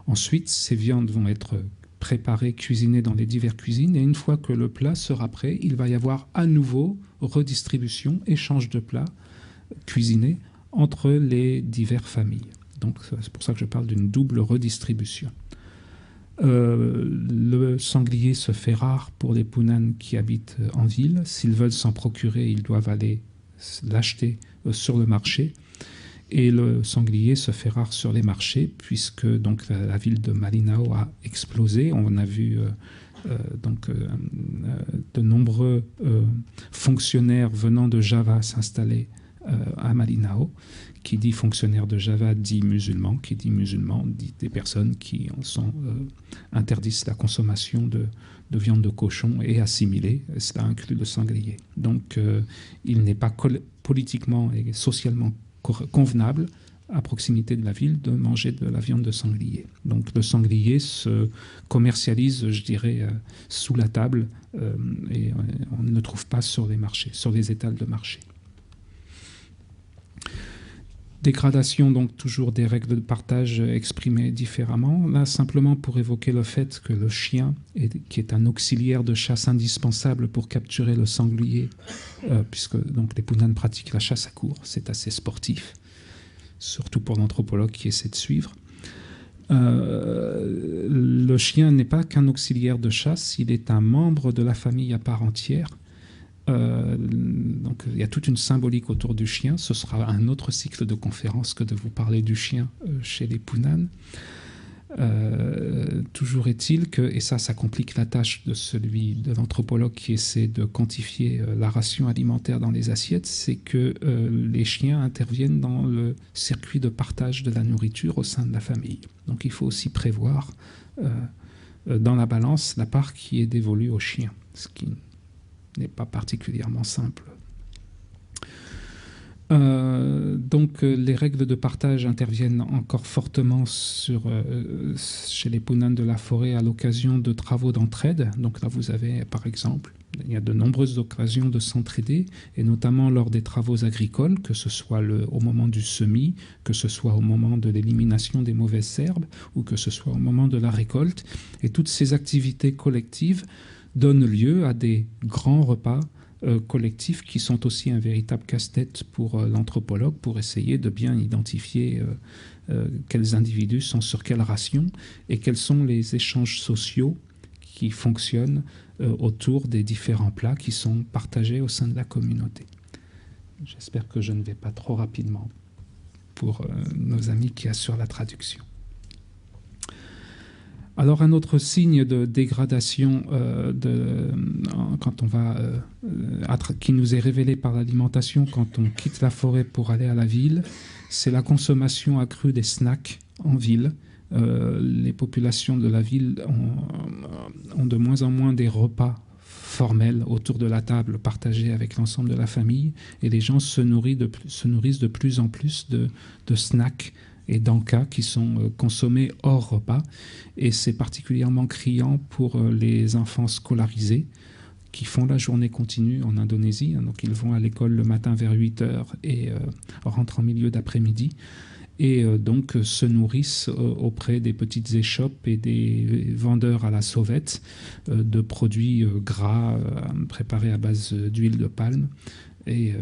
Ensuite, ces viandes vont être préparées, cuisinées dans les diverses cuisines, et une fois que le plat sera prêt, il va y avoir à nouveau redistribution, échange de plats cuisinés entre les diverses familles. Donc c'est pour ça que je parle d'une double redistribution. Le sanglier se fait rare pour les Punan qui habitent en ville. S'ils veulent s'en procurer, ils doivent aller l'acheter sur le marché. Et le sanglier se fait rare sur les marchés puisque donc, la ville de Malinao a explosé. On a vu de nombreux fonctionnaires venant de Java s'installer à Malinao. Qui dit fonctionnaire de Java dit musulman, qui dit musulman dit des personnes qui interdisent la consommation de viande de cochon et assimilée, cela inclut le sanglier. Donc il n'est pas politiquement et socialement convenable à proximité de la ville de manger de la viande de sanglier. Donc le sanglier se commercialise, je dirais, sous la table et on ne le trouve pas sur les marchés, sur les étals de marché. Dégradation, donc toujours des règles de partage exprimées différemment. Là, simplement pour évoquer le fait que le chien, qui est un auxiliaire de chasse indispensable pour capturer le sanglier, puisque donc, les Punan pratiquent la chasse à courre, c'est assez sportif, surtout pour l'anthropologue qui essaie de suivre. Le chien n'est pas qu'un auxiliaire de chasse, il est un membre de la famille à part entière. Donc il y a toute une symbolique autour du chien. Ce sera un autre cycle de conférences que de vous parler du chien chez les Punan. Toujours est-il que, et ça complique la tâche de l'anthropologue qui essaie de quantifier la ration alimentaire dans les assiettes, c'est que les chiens interviennent dans le circuit de partage de la nourriture au sein de la famille. Donc il faut aussi prévoir dans la balance la part qui est dévolue aux chiens, ce qui n'est pas particulièrement simple. Donc les règles de partage interviennent encore fortement chez les Punan de la forêt à l'occasion de travaux d'entraide. Donc là vous avez par exemple, il y a de nombreuses occasions de s'entraider, et notamment lors des travaux agricoles, que ce soit au moment du semis, que ce soit au moment de l'élimination des mauvaises herbes, ou que ce soit au moment de la récolte. Et toutes ces activités collectives donnent lieu à des grands repas collectifs qui sont aussi un véritable casse-tête pour l'anthropologue pour essayer de bien identifier quels individus sont sur quelle ration et quels sont les échanges sociaux qui fonctionnent autour des différents plats qui sont partagés au sein de la communauté. J'espère que je ne vais pas trop rapidement pour nos amis qui assurent la traduction. Alors un autre signe de dégradation qui nous est révélé par l'alimentation quand on quitte la forêt pour aller à la ville, c'est la consommation accrue des snacks en ville. Les populations de la ville ont de moins en moins des repas formels autour de la table partagés avec l'ensemble de la famille, et les gens se nourrissent de plus en plus de snacks et d'encas qui sont consommés hors repas, et c'est particulièrement criant pour les enfants scolarisés qui font la journée continue en Indonésie. Donc ils vont à l'école le matin vers 8h et rentrent en milieu d'après-midi, et donc se nourrissent auprès des petites échoppes et des vendeurs à la sauvette de produits gras préparés à base d'huile de palme et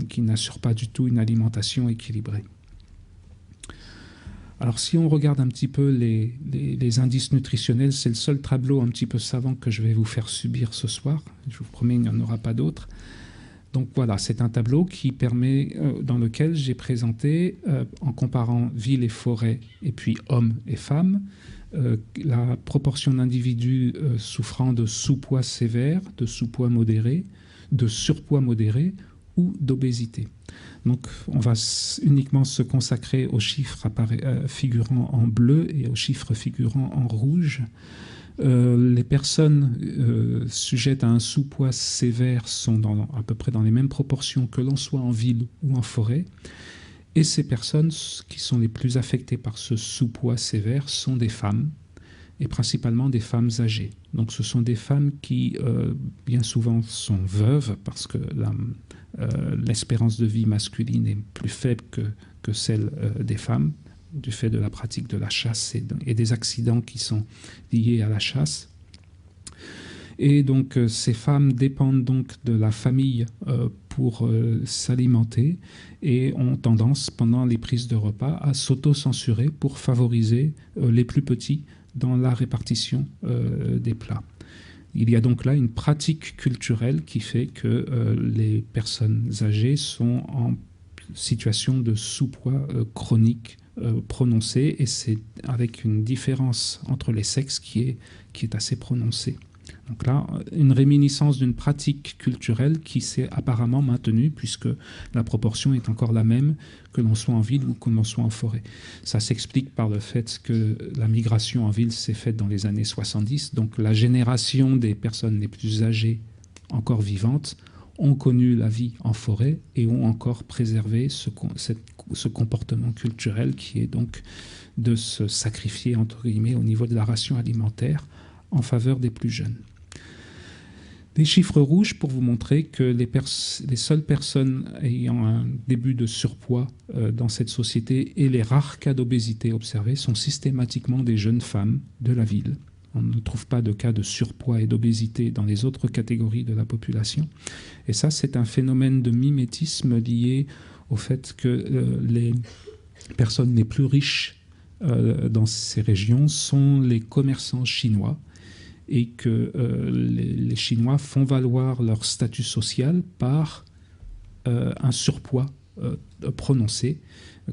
qui n'assurent pas du tout une alimentation équilibrée. Alors si on regarde un petit peu les indices nutritionnels, c'est le seul tableau un petit peu savant que je vais vous faire subir ce soir. Je vous promets, il n'y en aura pas d'autres. Donc voilà, c'est un tableau qui permet, dans lequel j'ai présenté, en comparant ville et forêt, et puis hommes et femmes, la proportion d'individus souffrant de sous-poids sévère, de sous-poids modéré, de surpoids modéré ou d'obésité. Donc on va uniquement se consacrer aux chiffres figurant en bleu et aux chiffres figurant en rouge. Les personnes sujettes à un sous-poids sévère sont à peu près dans les mêmes proportions que l'on soit en ville ou en forêt. Et ces personnes qui sont les plus affectées par ce sous-poids sévère sont des femmes, et principalement des femmes âgées. Donc ce sont des femmes qui, bien souvent, sont veuves parce que l'espérance de vie masculine est plus faible que celle des femmes, du fait de la pratique de la chasse et des accidents qui sont liés à la chasse. Et donc ces femmes dépendent donc de la famille pour s'alimenter et ont tendance, pendant les prises de repas, à s'auto-censurer pour favoriser les plus petits dans la répartition des plats. Il y a donc là une pratique culturelle qui fait que les personnes âgées sont en situation de sous-poids chronique prononcée, et c'est avec une différence entre les sexes qui est assez prononcée. Donc là, une réminiscence d'une pratique culturelle qui s'est apparemment maintenue, puisque la proportion est encore la même que l'on soit en ville ou que l'on soit en forêt. Ça s'explique par le fait que la migration en ville s'est faite dans les années 70, donc la génération des personnes les plus âgées encore vivantes ont connu la vie en forêt et ont encore préservé ce comportement culturel qui est donc de se sacrifier, entre guillemets, au niveau de la ration alimentaire en faveur des plus jeunes. Des chiffres rouges pour vous montrer que les seules personnes ayant un début de surpoids dans cette société et les rares cas d'obésité observés sont systématiquement des jeunes femmes de la ville. On ne trouve pas de cas de surpoids et d'obésité dans les autres catégories de la population. Et ça, c'est un phénomène de mimétisme lié au fait que les personnes les plus riches dans ces régions sont les commerçants chinois, et que les Chinois font valoir leur statut social par un surpoids prononcé,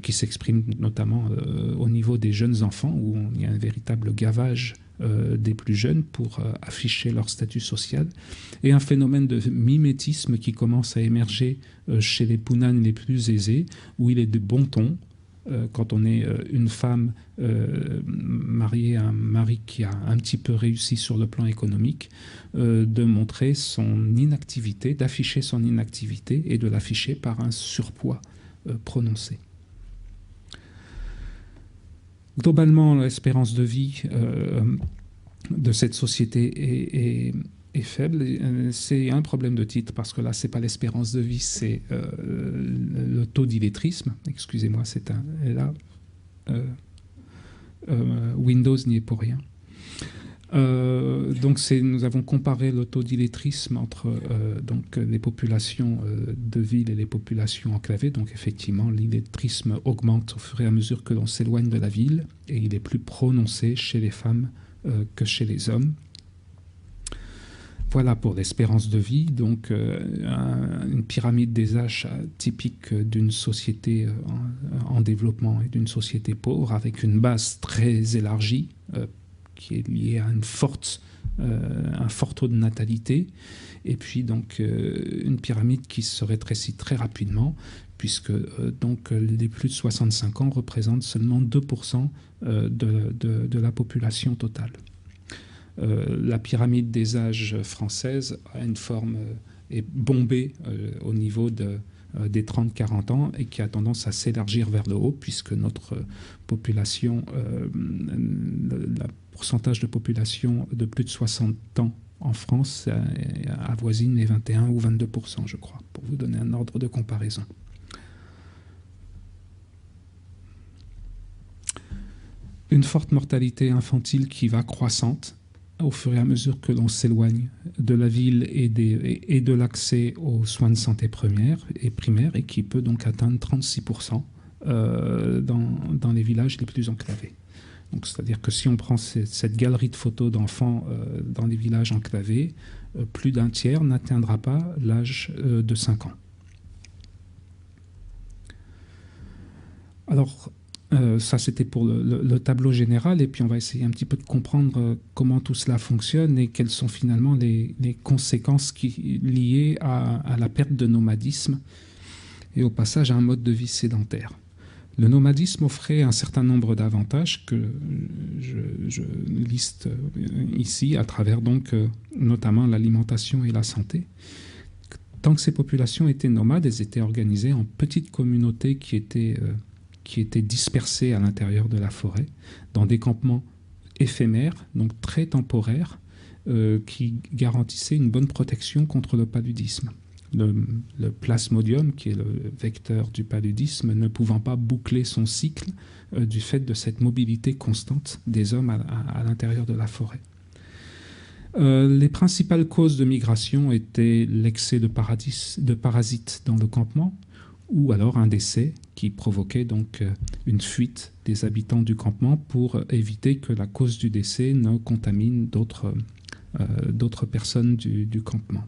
qui s'exprime notamment au niveau des jeunes enfants, où il y a un véritable gavage des plus jeunes pour afficher leur statut social, et un phénomène de mimétisme qui commence à émerger chez les Punan les plus aisés, où il est de bon ton, quand on est une femme mariée à un mari qui a un petit peu réussi sur le plan économique, de montrer son inactivité, d'afficher son inactivité et de l'afficher par un surpoids prononcé. Globalement, l'espérance de vie de cette société est faible. C'est un problème de titre, parce que là, c'est pas l'espérance de vie, c'est le taux d'illettrisme. Excusez-moi, c'est un... Et là, Windows n'y est pour rien. Donc nous avons comparé le taux d'illettrisme entre donc les populations de ville et les populations enclavées. Donc effectivement, l'illettrisme augmente au fur et à mesure que l'on s'éloigne de la ville, et il est plus prononcé chez les femmes que chez les hommes. Voilà pour l'espérance de vie, donc une pyramide des âges typique d'une société en développement et d'une société pauvre, avec une base très élargie qui est liée à un fort taux de natalité, et puis donc une pyramide qui se rétrécit très rapidement, puisque donc les plus de 65 ans représentent seulement 2% de la population totale. La pyramide des âges française a une forme est bombée au niveau des 30-40 ans, et qui a tendance à s'élargir vers le haut, puisque notre population, le pourcentage de population de plus de 60 ans en France avoisine les 21 ou 22%, je crois, pour vous donner un ordre de comparaison. Une forte mortalité infantile qui va croissante au fur et à mesure que l'on s'éloigne de la ville et de l'accès aux soins de santé primaires et qui peut donc atteindre 36% dans les villages les plus enclavés. Donc, c'est-à-dire que si on prend cette galerie de photos d'enfants dans les villages enclavés, plus d'un tiers n'atteindra pas l'âge de 5 ans. Alors, ça c'était pour le tableau général, et puis on va essayer un petit peu de comprendre comment tout cela fonctionne et quelles sont finalement les conséquences liées à la perte de nomadisme et au passage à un mode de vie sédentaire. Le nomadisme offrait un certain nombre d'avantages que je liste ici à travers donc notamment l'alimentation et la santé. Tant que ces populations étaient nomades, elles étaient organisées en petites communautés qui étaient dispersées à l'intérieur de la forêt, dans des campements éphémères, donc très temporaires, qui garantissaient une bonne protection contre le paludisme. Le plasmodium, qui est le vecteur du paludisme, ne pouvant pas boucler son cycle du fait de cette mobilité constante des hommes à l'intérieur de la forêt. Les principales causes de migration étaient l'excès de parasites dans le campement, ou alors un décès qui provoquait donc une fuite des habitants du campement pour éviter que la cause du décès ne contamine d'autres personnes du campement.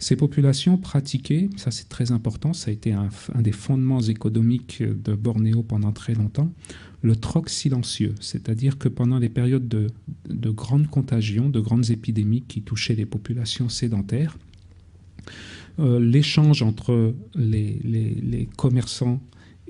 Ces populations pratiquaient, ça c'est très important, ça a été un des fondements économiques de Bornéo pendant très longtemps, le troc silencieux, c'est-à-dire que pendant les périodes de grandes contagions, de grandes épidémies qui touchaient les populations sédentaires, l'échange entre les commerçants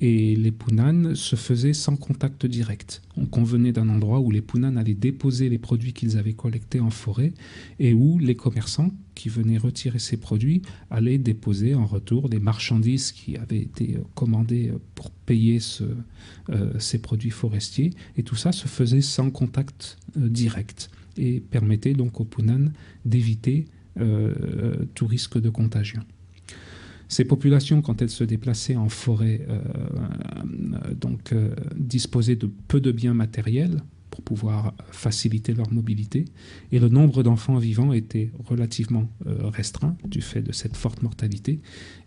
et les Punan se faisait sans contact direct. On convenait d'un endroit où les Punan allaient déposer les produits qu'ils avaient collectés en forêt et où les commerçants qui venaient retirer ces produits allaient déposer en retour les marchandises qui avaient été commandées pour payer ces produits forestiers. Et tout ça se faisait sans contact direct et permettait donc aux Punan d'éviter tout risque de contagion. Ces populations, quand elles se déplaçaient en forêt, disposaient de peu de biens matériels pour pouvoir faciliter leur mobilité, et le nombre d'enfants vivants était relativement restreint du fait de cette forte mortalité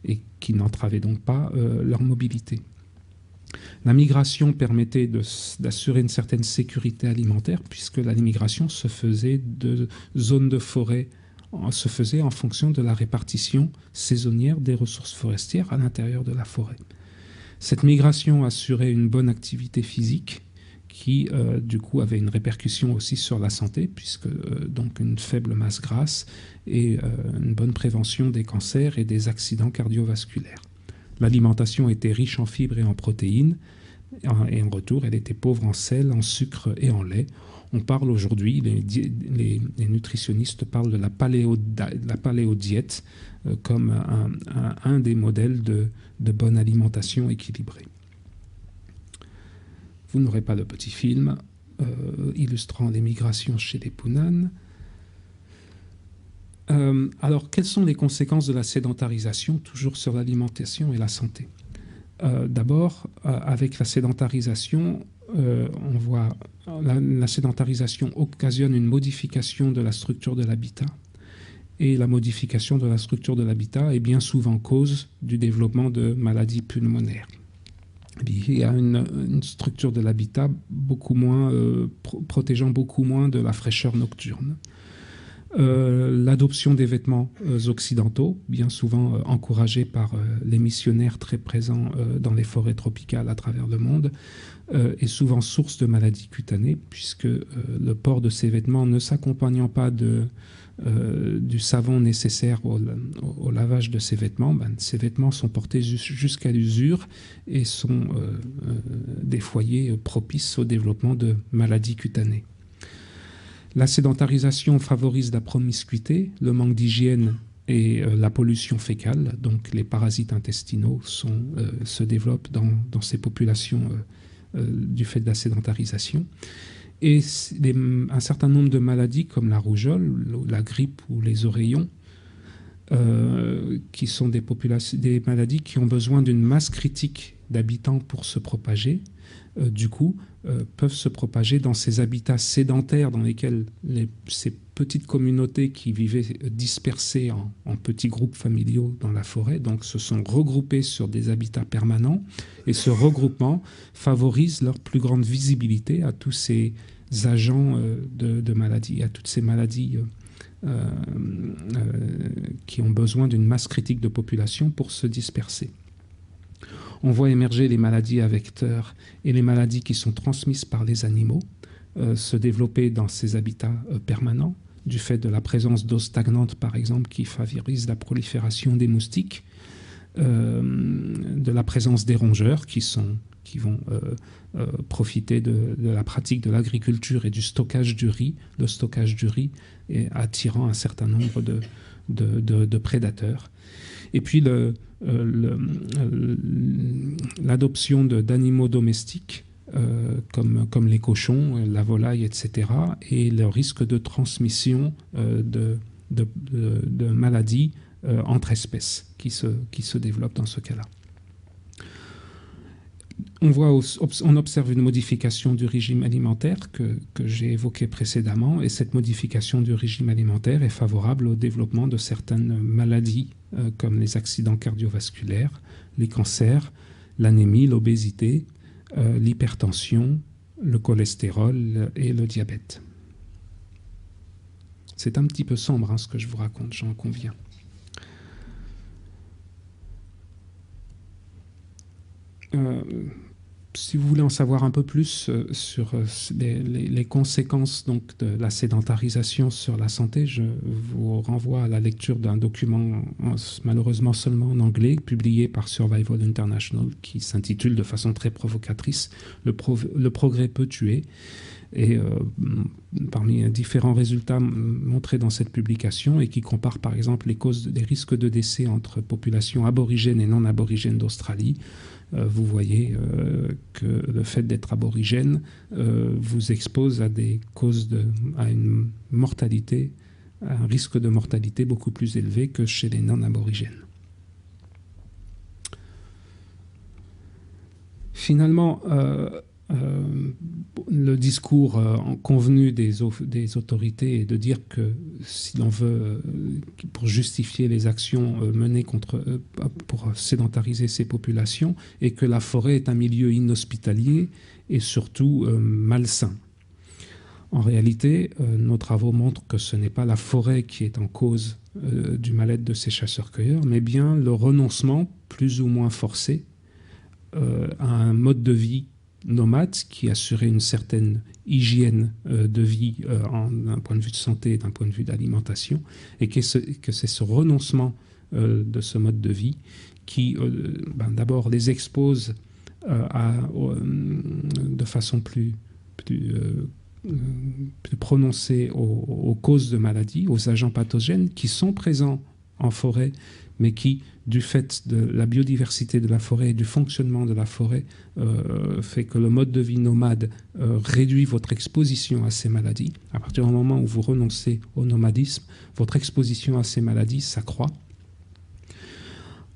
et qui n'entravait donc pas leur mobilité. La migration permettait d'assurer une certaine sécurité alimentaire puisque la migration se faisait de zones de forêt se faisait en fonction de la répartition saisonnière des ressources forestières à l'intérieur de la forêt. Cette migration assurait une bonne activité physique qui, du coup, avait une répercussion aussi sur la santé, puisque donc une faible masse grasse et une bonne prévention des cancers et des accidents cardiovasculaires. L'alimentation était riche en fibres et en protéines, et en retour, elle était pauvre en sel, en sucre et en lait. On parle aujourd'hui, les nutritionnistes parlent de la paléodiète comme un des modèles de bonne alimentation équilibrée. Vous n'aurez pas de petit film illustrant les migrations chez les Punan. Alors, quelles sont les conséquences de la sédentarisation, toujours sur l'alimentation et la santé ? D'abord, avec la sédentarisation, on voit la sédentarisation occasionne une modification de la structure de l'habitat. Et la modification de la structure de l'habitat est bien souvent cause du développement de maladies pulmonaires. Il y a une structure de l'habitat beaucoup moins, protégeant beaucoup moins de la fraîcheur nocturne. L'adoption des vêtements occidentaux, bien souvent encouragée par les missionnaires très présents dans les forêts tropicales à travers le monde, est souvent source de maladies cutanées, puisque le port de ces vêtements ne s'accompagnant pas du savon nécessaire au lavage de ces vêtements, ces vêtements sont portés jusqu'à l'usure et sont des foyers propices au développement de maladies cutanées. La sédentarisation favorise la promiscuité, le manque d'hygiène et la pollution fécale. Donc les parasites intestinaux se développent dans ces populations du fait de la sédentarisation. Et un certain nombre de maladies comme la rougeole, la grippe ou les oreillons qui sont des maladies qui ont besoin d'une masse critique d'habitants pour se propager, du coup, peuvent se propager dans ces habitats sédentaires dans lesquels ces petites communautés qui vivaient dispersées en petits groupes familiaux dans la forêt, donc se sont regroupées sur des habitats permanents, et ce regroupement favorise leur plus grande visibilité à tous ces agents de maladies, à toutes ces maladies qui ont besoin d'une masse critique de population pour se disperser. On voit émerger les maladies à vecteurs et les maladies qui sont transmises par les animaux se développer dans ces habitats permanents, du fait de la présence d'eau stagnante, par exemple, qui favorise la prolifération des moustiques, de la présence des rongeurs qui vont profiter de la pratique de l'agriculture et du stockage du riz, le stockage du riz attirant un certain nombre de prédateurs. Et puis l'adoption d'animaux domestiques comme les cochons, la volaille, etc. et le risque de transmission de maladies entre espèces qui se développent dans ce cas-là. On observe une modification du régime alimentaire que j'ai évoqué précédemment, et cette modification du régime alimentaire est favorable au développement de certaines maladies comme les accidents cardiovasculaires, les cancers, l'anémie, l'obésité, l'hypertension, le cholestérol et le diabète. C'est un petit peu sombre ce que je vous raconte, j'en conviens. Si vous voulez en savoir un peu plus sur les conséquences donc, de la sédentarisation sur la santé, je vous renvoie à la lecture d'un document malheureusement seulement en anglais, publié par Survival International, qui s'intitule de façon très provocatrice « Le progrès peut tuer ». Et parmi différents résultats montrés dans cette publication, et qui compare par exemple les risques de décès entre populations aborigènes et non aborigènes d'Australie, vous voyez que le fait d'être aborigène vous expose à à une mortalité, à un risque de mortalité beaucoup plus élevé que chez les non-aborigènes. Finalement, le discours convenu des autorités est de dire que si l'on veut, pour justifier les actions menées pour sédentariser ces populations, et que la forêt est un milieu inhospitalier et surtout malsain. En réalité, nos travaux montrent que ce n'est pas la forêt qui est en cause du mal-être de ces chasseurs-cueilleurs, mais bien le renoncement, plus ou moins forcé, à un mode de vie nomade qui assurait une certaine hygiène de vie d'un point de vue de santé et d'un point de vue d'alimentation, et que c'est ce renoncement de ce mode de vie qui d'abord les expose de façon plus prononcée aux causes de maladies, aux agents pathogènes qui sont présents en forêt, mais qui, du fait de la biodiversité de la forêt et du fonctionnement de la forêt, fait que le mode de vie nomade réduit votre exposition à ces maladies. À partir du moment où vous renoncez au nomadisme, votre exposition à ces maladies s'accroît.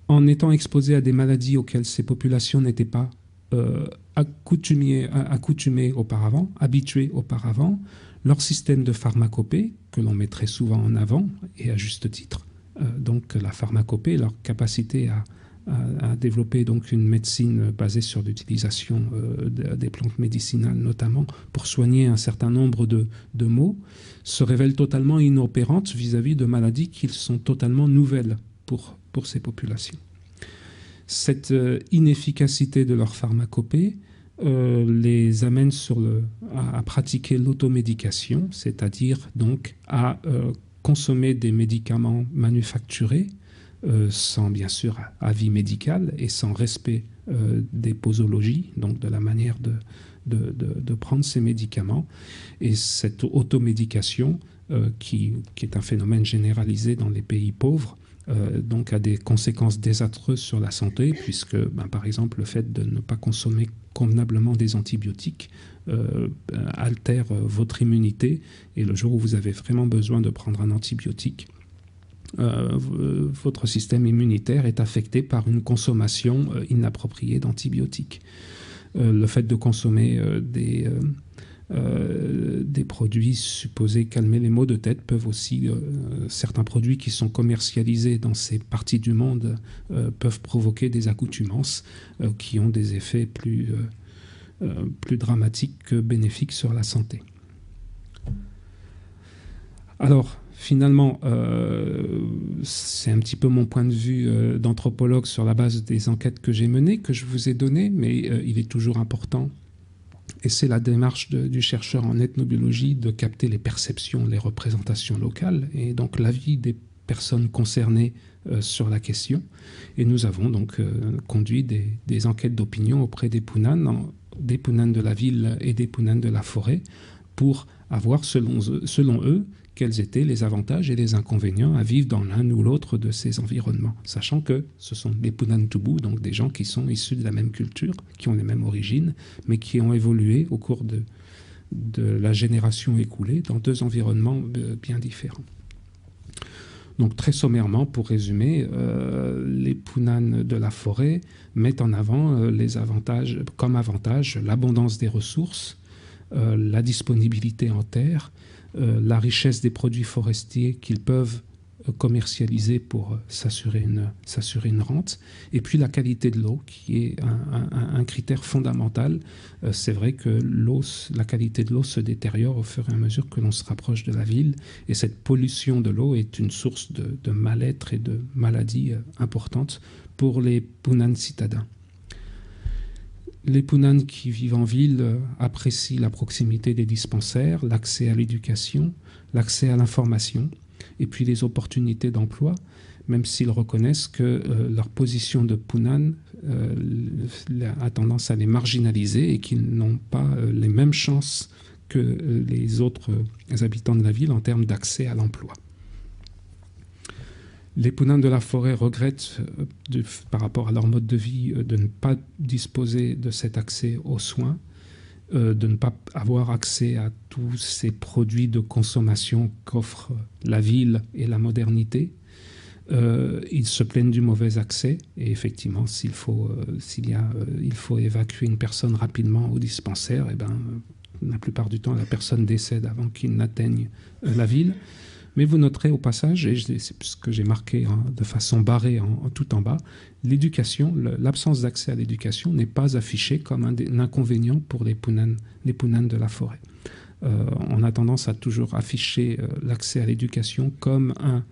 En étant exposés à des maladies auxquelles ces populations n'étaient pas accoutumées auparavant, habituées auparavant, leur système de pharmacopée, que l'on met très souvent en avant, et à juste titre, donc la pharmacopée, leur capacité à développer donc une médecine basée sur l'utilisation des plantes médicinales notamment pour soigner un certain nombre de maux, se révèle totalement inopérante vis-à-vis de maladies qui sont totalement nouvelles pour ces populations. Cette inefficacité de leur pharmacopée les amène à pratiquer l'automédication, c'est-à-dire donc à consommer des médicaments manufacturés sans bien sûr avis médical et sans respect des posologies, donc de la manière de prendre ces médicaments. Et cette automédication, qui est un phénomène généralisé dans les pays pauvres, donc a des conséquences désastreuses sur la santé, puisque par exemple le fait de ne pas consommer convenablement des antibiotiques altère votre immunité, et le jour où vous avez vraiment besoin de prendre un antibiotique, votre système immunitaire est affecté par une consommation inappropriée d'antibiotiques. Le fait de consommer des produits supposés calmer les maux de tête peuvent aussi, certains produits qui sont commercialisés dans ces parties du monde peuvent provoquer des accoutumances qui ont des effets plus dramatiques que bénéfiques sur la santé. Alors, finalement, c'est un petit peu mon point de vue d'anthropologue sur la base des enquêtes que j'ai menées, que je vous ai données, mais il est toujours important, et c'est la démarche du chercheur en ethnobiologie, de capter les perceptions, les représentations locales, et donc l'avis des personnes concernées sur la question. Et nous avons donc conduit des enquêtes d'opinion auprès des Punan de la ville et des Punan de la forêt, pour avoir, selon eux, quels étaient les avantages et les inconvénients à vivre dans l'un ou l'autre de ces environnements, sachant que ce sont des Punan Tubu, donc des gens qui sont issus de la même culture, qui ont les mêmes origines, mais qui ont évolué au cours de la génération écoulée dans deux environnements bien différents. Donc très sommairement, pour résumer, les Punan de la forêt mettent en avant les avantages, comme avantage l'abondance des ressources, la disponibilité en terre, la richesse des produits forestiers qu'ils peuvent commercialiser pour s'assurer une rente, et puis la qualité de l'eau, qui est un critère fondamental. C'est vrai que la qualité de l'eau se détériore au fur et à mesure que l'on se rapproche de la ville, et cette pollution de l'eau est une source de mal-être et de maladies importantes pour les Punan citadins. Les Punan qui vivent en ville apprécient la proximité des dispensaires, l'accès à l'éducation, l'accès à l'information, et puis les opportunités d'emploi, même s'ils reconnaissent que leur position de Punan a tendance à les marginaliser et qu'ils n'ont pas les mêmes chances que les autres habitants de la ville en termes d'accès à l'emploi. Les Punan de la forêt regrettent, par rapport à leur mode de vie, de ne pas disposer de cet accès aux soins, de ne pas avoir accès à tous ces produits de consommation qu'offrent la ville et la modernité. Ils se plaignent du mauvais accès, et effectivement, il faut évacuer une personne rapidement au dispensaire, la plupart du temps, la personne décède avant qu'il n'atteigne la ville. Mais vous noterez au passage, et c'est ce que j'ai marqué de façon barrée tout en bas, l'éducation, l'absence d'accès à l'éducation n'est pas affichée comme un inconvénient pour les Punan de la forêt. On a tendance à toujours afficher l'accès à l'éducation comme un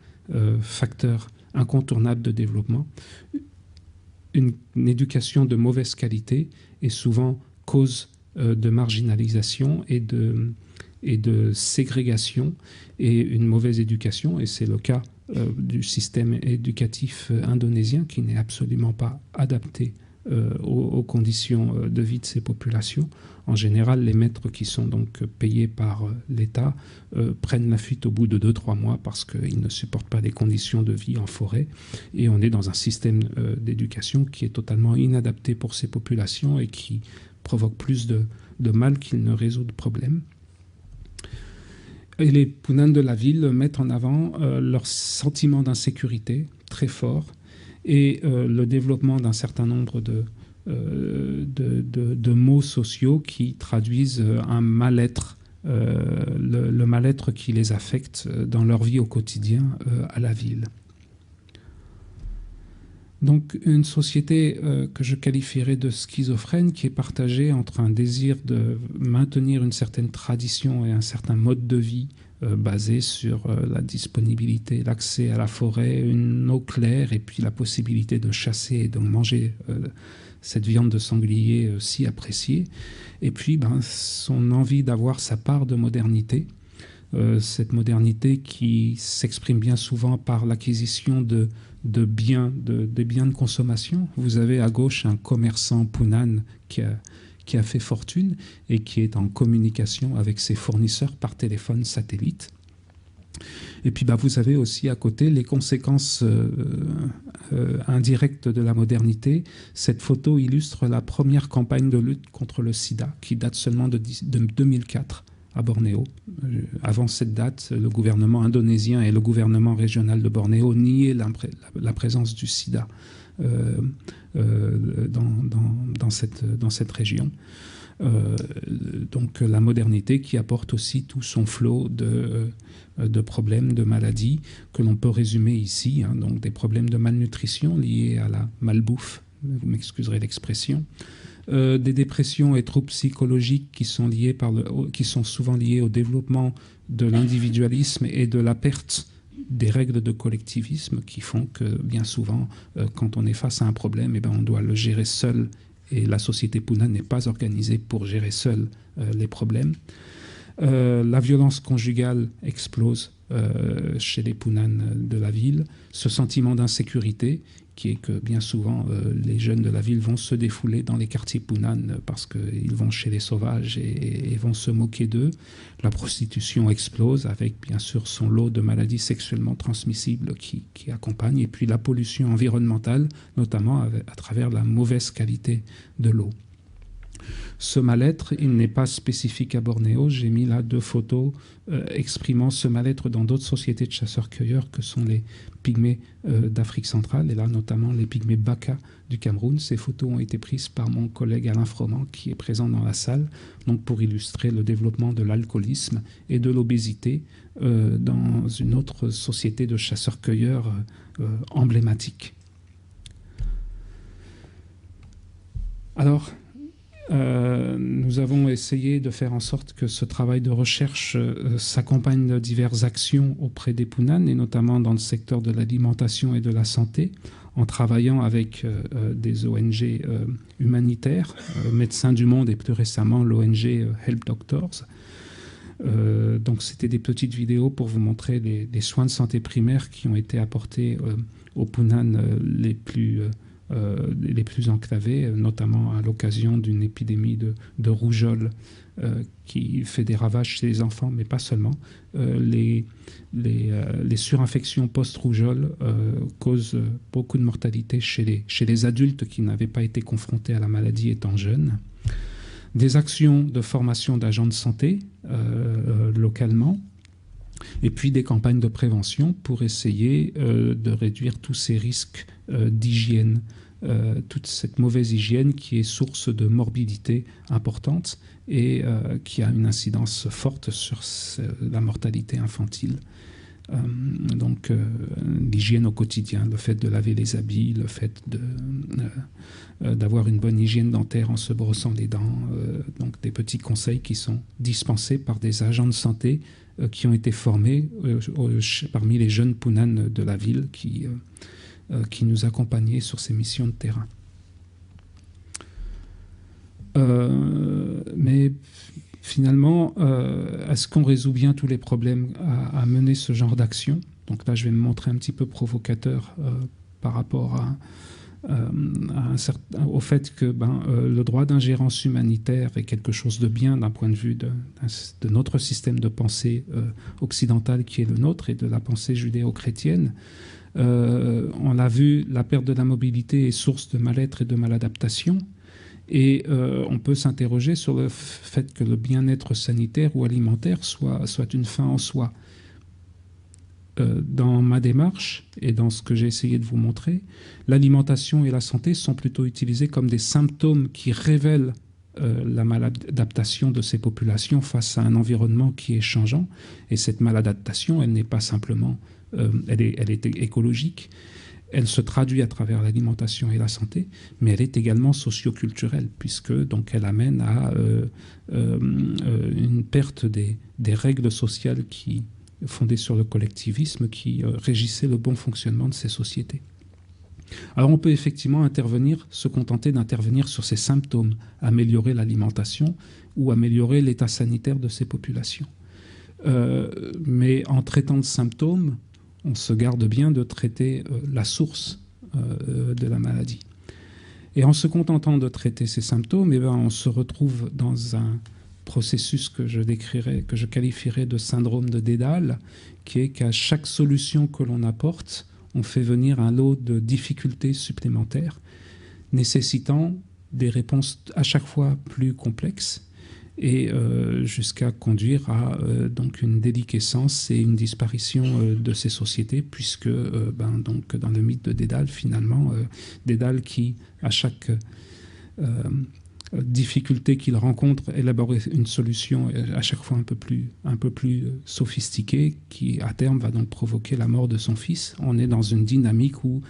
facteur incontournable de développement. Une éducation de mauvaise qualité est souvent cause de marginalisation et de ségrégation, et une mauvaise éducation, et c'est le cas du système éducatif indonésien qui n'est absolument pas adapté aux conditions de vie de ces populations. En général, les maîtres qui sont donc payés par l'État prennent la fuite au bout de 2-3 mois parce qu'ils ne supportent pas les conditions de vie en forêt, et on est dans un système d'éducation qui est totalement inadapté pour ces populations et qui provoque plus de mal qu'il ne résout de problèmes. Et les Punan de la ville mettent en avant leur sentiment d'insécurité très fort, et le développement d'un certain nombre de maux sociaux qui traduisent un mal-être, le mal-être qui les affecte dans leur vie au quotidien à la ville. Donc une société que je qualifierais de schizophrène, qui est partagée entre un désir de maintenir une certaine tradition et un certain mode de vie basé sur la disponibilité, l'accès à la forêt, une eau claire, et puis la possibilité de chasser et de manger cette viande de sanglier si appréciée, et puis son envie d'avoir sa part de modernité, cette modernité qui s'exprime bien souvent par l'acquisition des biens de consommation. Vous avez à gauche un commerçant Punan qui a fait fortune et qui est en communication avec ses fournisseurs par téléphone satellite. Et puis vous avez aussi à côté les conséquences indirectes de la modernité. Cette photo illustre la première campagne de lutte contre le sida, qui date seulement de 2004, à Bornéo. Avant cette date, le gouvernement indonésien et le gouvernement régional de Bornéo niaient la présence du sida dans cette région. Donc la modernité qui apporte aussi tout son flot de problèmes, de maladies que l'on peut résumer ici, hein, donc des problèmes de malnutrition liés à la malbouffe, vous m'excuserez l'expression, des dépressions et troubles psychologiques qui sont souvent liés au développement de l'individualisme et de la perte des règles de collectivisme qui font que bien souvent, quand on est face à un problème, on doit le gérer seul et la société Punan n'est pas organisée pour gérer seule les problèmes. La violence conjugale explose chez les Punan de la ville. Ce sentiment d'insécurité qui est que bien souvent les jeunes de la ville vont se défouler dans les quartiers Punan parce qu'ils vont chez les sauvages et vont se moquer d'eux. La prostitution explose avec bien sûr son lot de maladies sexuellement transmissibles qui accompagne, et puis la pollution environnementale, notamment à travers la mauvaise qualité de l'eau. Ce mal-être, il n'est pas spécifique à Bornéo. J'ai mis là 2 photos exprimant ce mal-être dans d'autres sociétés de chasseurs-cueilleurs que sont les pygmées d'Afrique centrale, et là notamment les pygmées Baka du Cameroun. Ces photos ont été prises par mon collègue Alain Froment qui est présent dans la salle, donc pour illustrer le développement de l'alcoolisme et de l'obésité dans une autre société de chasseurs-cueilleurs emblématique. Alors, nous avons essayé de faire en sorte que ce travail de recherche s'accompagne de diverses actions auprès des Punan, et notamment dans le secteur de l'alimentation et de la santé, en travaillant avec des ONG humanitaires, Médecins du Monde et plus récemment l'ONG Help Doctors. Donc c'était des petites vidéos pour vous montrer les soins de santé primaires qui ont été apportés aux Punan les plus enclavés, notamment à l'occasion d'une épidémie de rougeole qui fait des ravages chez les enfants, mais pas seulement. Les surinfections post-rougeole causent beaucoup de mortalité chez les adultes qui n'avaient pas été confrontés à la maladie étant jeunes. Des actions de formation d'agents de santé localement, et puis des campagnes de prévention pour essayer de réduire tous ces risques d'hygiène, toute cette mauvaise hygiène qui est source de morbidité importante et qui a une incidence forte sur la mortalité infantile. Donc l'hygiène au quotidien, le fait de laver les habits, le fait d'avoir une bonne hygiène dentaire en se brossant les dents, donc des petits conseils qui sont dispensés par des agents de santé qui ont été formés parmi les jeunes Punan de la ville qui nous accompagnaient sur ces missions de terrain. Mais finalement, est-ce qu'on résout bien tous les problèmes à mener ce genre d'action? Donc là, je vais me montrer un petit peu provocateur par rapport au fait que le droit d'ingérence humanitaire est quelque chose de bien d'un point de vue de notre système de pensée occidental qui est le nôtre et de la pensée judéo-chrétienne. On l'a vu, la perte de la mobilité est source de mal-être et de maladaptation. Et on peut s'interroger sur le fait que le bien-être sanitaire ou alimentaire soit une fin en soi. Dans ma démarche et dans ce que j'ai essayé de vous montrer, l'alimentation et la santé sont plutôt utilisés comme des symptômes qui révèlent la maladaptation de ces populations face à un environnement qui est changeant. Et cette maladaptation, elle n'est pas simplement, elle est écologique. Elle se traduit à travers l'alimentation et la santé, mais elle est également socio-culturelle, puisque donc elle amène à une perte des règles sociales fondées sur le collectivisme qui régissaient le bon fonctionnement de ces sociétés. Alors on peut effectivement se contenter d'intervenir sur ces symptômes, améliorer l'alimentation ou améliorer l'état sanitaire de ces populations. Mais en traitant le symptôme, on se garde bien de traiter la source de la maladie. Et en se contentant de traiter ces symptômes, on se retrouve dans un processus que je qualifierais de syndrome de Dédale, qui est qu'à chaque solution que l'on apporte, on fait venir un lot de difficultés supplémentaires, nécessitant des réponses à chaque fois plus complexes. et jusqu'à conduire à donc une déliquescence et une disparition de ces sociétés, puisque donc dans le mythe de Dédale, finalement, Dédale qui, à chaque difficulté qu'il rencontre, élaborer une solution à chaque fois un peu plus sophistiquée, qui à terme va donc provoquer la mort de son fils. On est dans une dynamique où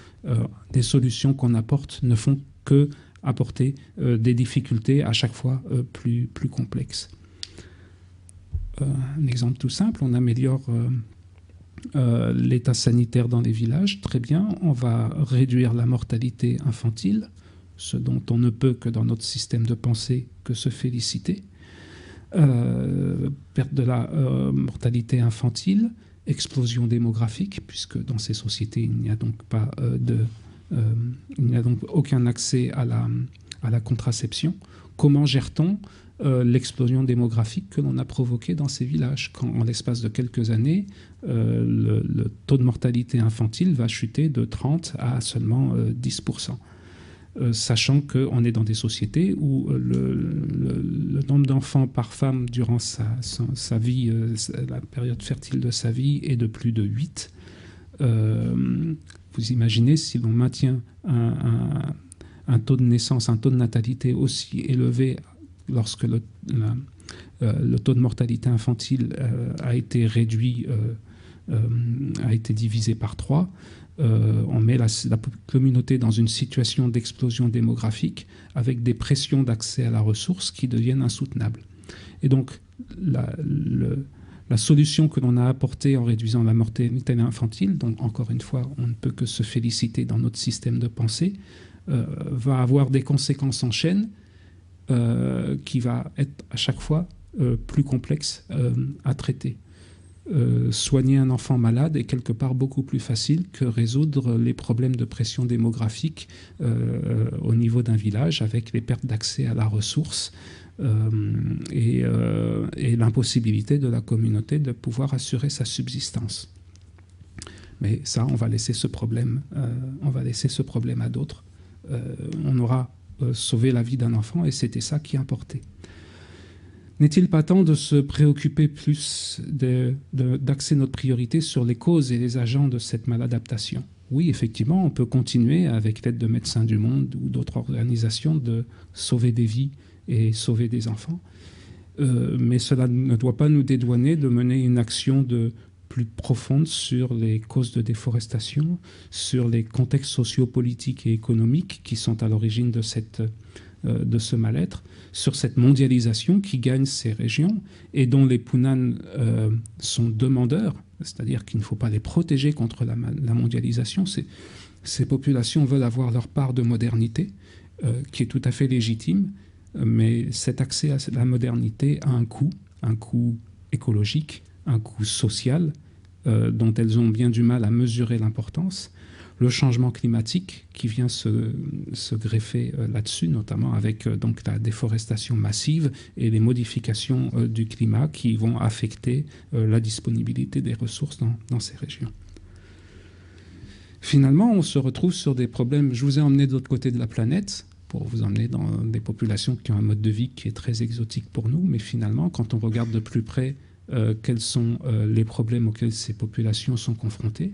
des solutions qu'on apporte ne font que apporter des difficultés à chaque fois plus complexes. Un exemple tout simple, on améliore l'état sanitaire dans les villages, très bien, on va réduire la mortalité infantile, ce dont on ne peut que dans notre système de pensée que se féliciter. Perte de la mortalité infantile, explosion démographique, puisque dans ces sociétés, il n'y a donc pas il n'y a donc aucun accès à la contraception. Comment gère-t-on l'explosion démographique que l'on a provoquée dans ces villages, quand en l'espace de quelques années, le taux de mortalité infantile va chuter de 30 à seulement 10%. Sachant qu'on est dans des sociétés où le nombre d'enfants par femme durant sa vie, la période fertile de sa vie, est de plus de 8. Vous imaginez, si l'on maintient un taux de naissance, un taux de natalité aussi élevé lorsque le taux de mortalité infantile a été réduit, a été divisé par 3, on met la communauté dans une situation d'explosion démographique avec des pressions d'accès à la ressource qui deviennent insoutenables. Et donc, la solution que l'on a apportée en réduisant la mortalité infantile, donc encore une fois, on ne peut que se féliciter dans notre système de pensée, va avoir des conséquences en chaîne qui va être à chaque fois plus complexe à traiter. Soigner un enfant malade est quelque part beaucoup plus facile que résoudre les problèmes de pression démographique au niveau d'un village, avec les pertes d'accès à la ressource et l'impossibilité de la communauté de pouvoir assurer sa subsistance. Mais ça, on va laisser ce problème à d'autres. On aura sauvé la vie d'un enfant et c'était ça qui importait. N'est-il pas temps de se préoccuper plus d'axer notre priorité sur les causes et les agents de cette maladaptation? Oui, effectivement, on peut continuer avec l'aide de Médecins du Monde ou d'autres organisations de sauver des vies et sauver des enfants. Mais cela ne doit pas nous dédouaner de mener une action plus profonde sur les causes de déforestation, sur les contextes sociopolitiques et économiques qui sont à l'origine de ce mal-être, sur cette mondialisation qui gagne ces régions et dont les Punan sont demandeurs, c'est-à-dire qu'il ne faut pas les protéger contre la mondialisation. Ces populations veulent avoir leur part de modernité, qui est tout à fait légitime, mais cet accès à la modernité a un coût écologique, un coût social, dont elles ont bien du mal à mesurer l'importance. Le changement climatique qui vient se greffer là-dessus, notamment avec donc la déforestation massive et les modifications du climat qui vont affecter la disponibilité des ressources dans ces régions. Finalement, on se retrouve sur des problèmes. Je vous ai emmené de l'autre côté de la planète pour vous emmener dans des populations qui ont un mode de vie qui est très exotique pour nous, mais finalement, quand on regarde de plus près quels sont les problèmes auxquels ces populations sont confrontées,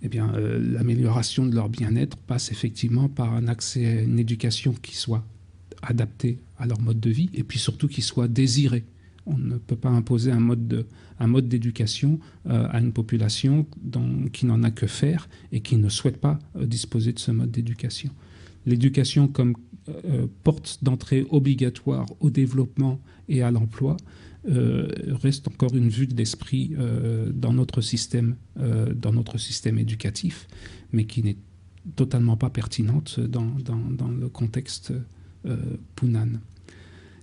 eh bien, l'amélioration de leur bien-être passe effectivement par un accès à une éducation qui soit adaptée à leur mode de vie et puis surtout qui soit désirée. On ne peut pas imposer un mode d'éducation à une population qui n'en a que faire et qui ne souhaite pas disposer de ce mode d'éducation. L'éducation comme porte d'entrée obligatoire au développement et à l'emploi reste encore une vue de l'esprit dans notre système éducatif, mais qui n'est totalement pas pertinente dans le contexte Punan.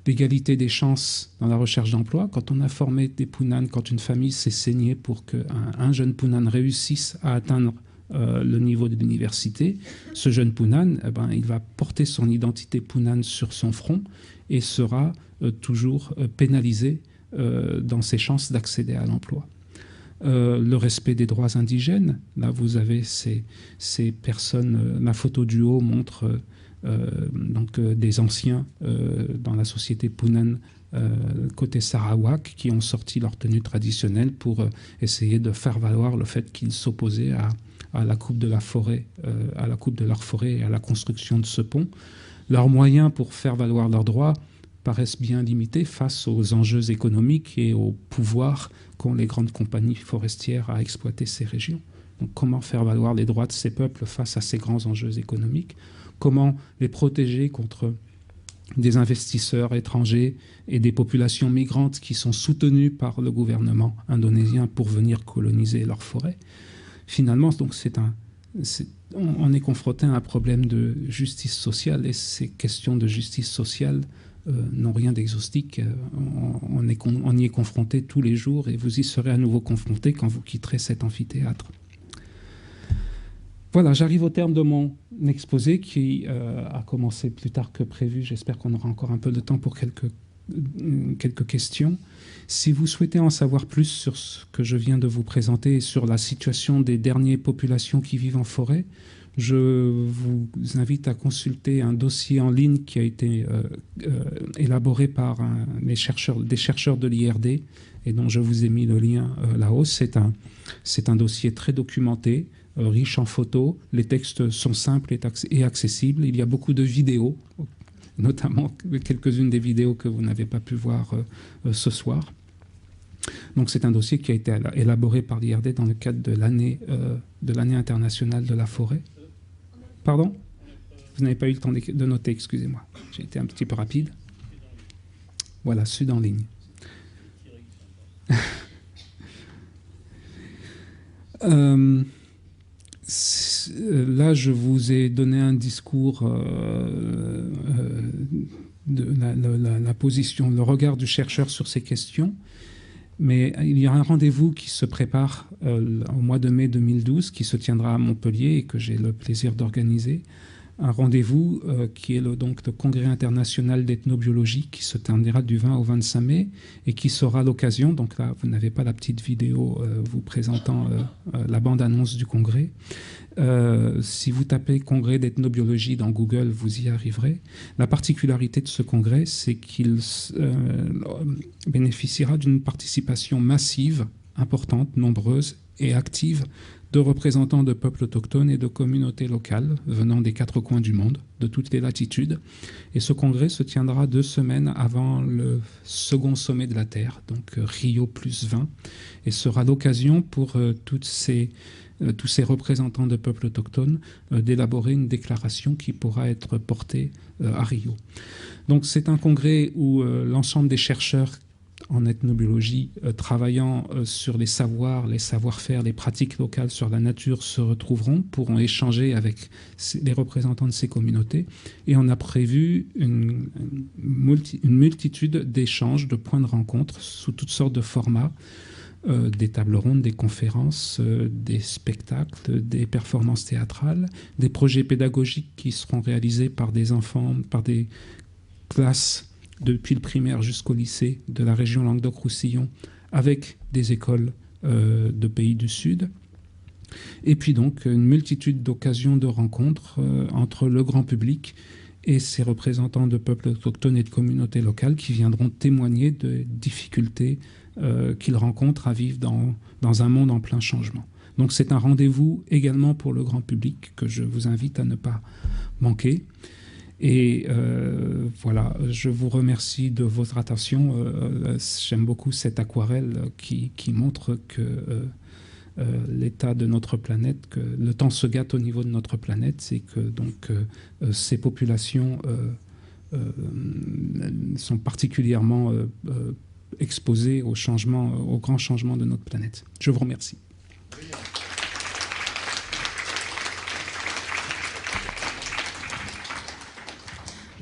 L'égalité des chances dans la recherche d'emploi, quand on a formé des Punan, quand une famille s'est saignée pour qu'un jeune Punan réussisse à atteindre le niveau de l'université, ce jeune Punan, il va porter son identité Punan sur son front et sera toujours pénalisé dans ses chances d'accéder à l'emploi. Le respect des droits indigènes, là vous avez ces personnes, la photo du haut montre des anciens dans la société Punan côté Sarawak qui ont sorti leur tenue traditionnelle pour essayer de faire valoir le fait qu'ils s'opposaient à la coupe de la forêt, à la coupe de leur forêt et à la construction de ce pont. Leurs moyens pour faire valoir leurs droits paraissent bien limités face aux enjeux économiques et au pouvoir qu'ont les grandes compagnies forestières à exploiter ces régions. Donc, comment faire valoir les droits de ces peuples face à ces grands enjeux économiques? Comment les protéger contre des investisseurs étrangers et des populations migrantes qui sont soutenues par le gouvernement indonésien pour venir coloniser leurs forêts? Finalement, donc on est confronté à un problème de justice sociale, et ces questions de justice sociale n'ont rien d'exhaustif. On y est confronté tous les jours, et vous y serez à nouveau confronté quand vous quitterez cet amphithéâtre. Voilà, j'arrive au terme de mon exposé qui a commencé plus tard que prévu. J'espère qu'on aura encore un peu de temps pour quelques questions. Si vous souhaitez en savoir plus sur ce que je viens de vous présenter et sur la situation des dernières populations qui vivent en forêt, je vous invite à consulter un dossier en ligne qui a été élaboré par des chercheurs de l'IRD et dont je vous ai mis le lien là-haut. C'est un dossier très documenté, riche en photos. Les textes sont simples et accessibles. Il y a beaucoup de vidéos, notamment quelques-unes des vidéos que vous n'avez pas pu voir ce soir. Donc c'est un dossier qui a été élaboré par l'IRD dans le cadre de l'année internationale de la forêt. Pardon? Vous n'avez pas eu le temps de noter, excusez-moi. J'ai été un petit peu rapide. Voilà, Sud en ligne. Là, je vous ai donné un discours de la position, le regard du chercheur sur ces questions. Mais il y a un rendez-vous qui se prépare au mois de mai 2012, qui se tiendra à Montpellier et que j'ai le plaisir d'organiser. Un rendez-vous qui est le Congrès international d'ethnobiologie qui se tiendra du 20 au 25 mai et qui sera l'occasion, donc là vous n'avez pas la petite vidéo vous présentant la bande-annonce du congrès. Si vous tapez congrès d'ethnobiologie dans Google, vous y arriverez. La particularité de ce congrès, c'est qu'il bénéficiera d'une participation massive, importante, nombreuse et active de représentants de peuples autochtones et de communautés locales venant des 4 coins du monde, de toutes les latitudes. Et ce congrès se tiendra 2 semaines avant le second sommet de la Terre, donc Rio plus 20, et sera l'occasion pour tous ces représentants de peuples autochtones d'élaborer une déclaration qui pourra être portée à Rio. Donc c'est un congrès où l'ensemble des chercheurs en ethnobiologie travaillant sur les savoirs, les savoir-faire, les pratiques locales sur la nature se retrouveront, pourront échanger avec les représentants de ces communautés. Et on a prévu une multitude d'échanges, de points de rencontre sous toutes sortes de formats, des tables rondes, des conférences, des spectacles, des performances théâtrales, des projets pédagogiques qui seront réalisés par des enfants, par des classes depuis le primaire jusqu'au lycée de la région Languedoc-Roussillon avec des écoles de pays du Sud. Et puis donc une multitude d'occasions de rencontres entre le grand public et ces représentants de peuples autochtones et de communautés locales qui viendront témoigner de difficultés qu'ils rencontrent à vivre dans un monde en plein changement. Donc c'est un rendez-vous également pour le grand public que je vous invite à ne pas manquer. Et voilà, je vous remercie de votre attention. J'aime beaucoup cette aquarelle qui montre que l'état de notre planète, que le temps se gâte au niveau de notre planète, c'est que donc ces populations sont particulièrement exposées au grand changement de notre planète. Je vous remercie.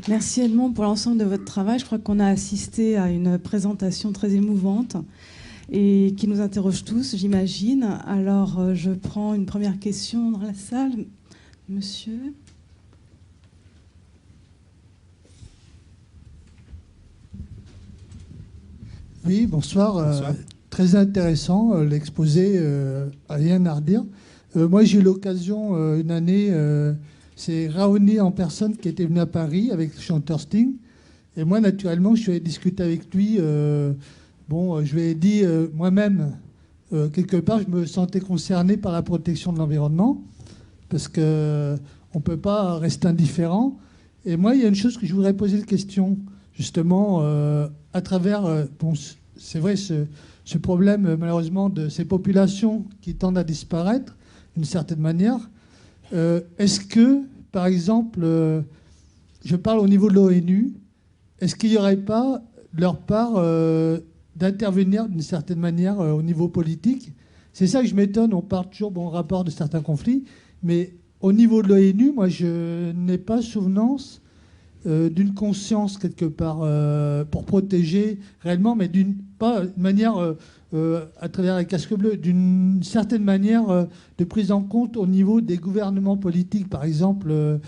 Merci Edmond pour l'ensemble de votre travail. Je crois qu'on a assisté à une présentation très émouvante et qui nous interroge tous, j'imagine. Alors, je prends une première question dans la salle. Monsieur ? Oui, bonsoir. Bonsoir. Très intéressant, l'exposé, rien à redire. Moi, j'ai eu l'occasion, une année, c'est Raoni en personne qui était venu à Paris avec le chanteur Sting. Et moi, naturellement, je suis allé discuter avec lui. Je lui ai dit moi-même, quelque part, je me sentais concerné par la protection de l'environnement, parce qu'on ne peut pas rester indifférent. Et moi, il y a une chose que je voudrais poser la question, justement, à travers, c'est vrai, ce problème, malheureusement, de ces populations qui tendent à disparaître, d'une certaine manière. Est-ce que, par exemple, je parle au niveau de l'ONU, est-ce qu'il n'y aurait pas, de leur part, d'intervenir d'une certaine manière au niveau politique? C'est ça que je m'étonne. On parle toujours, rapport de certains conflits, mais au niveau de l'ONU, moi, je n'ai pas souvenance d'une conscience quelque part pour protéger réellement, mais pas de manière à travers les casques bleus, d'une certaine manière de prise en compte au niveau des gouvernements politiques, par exemple,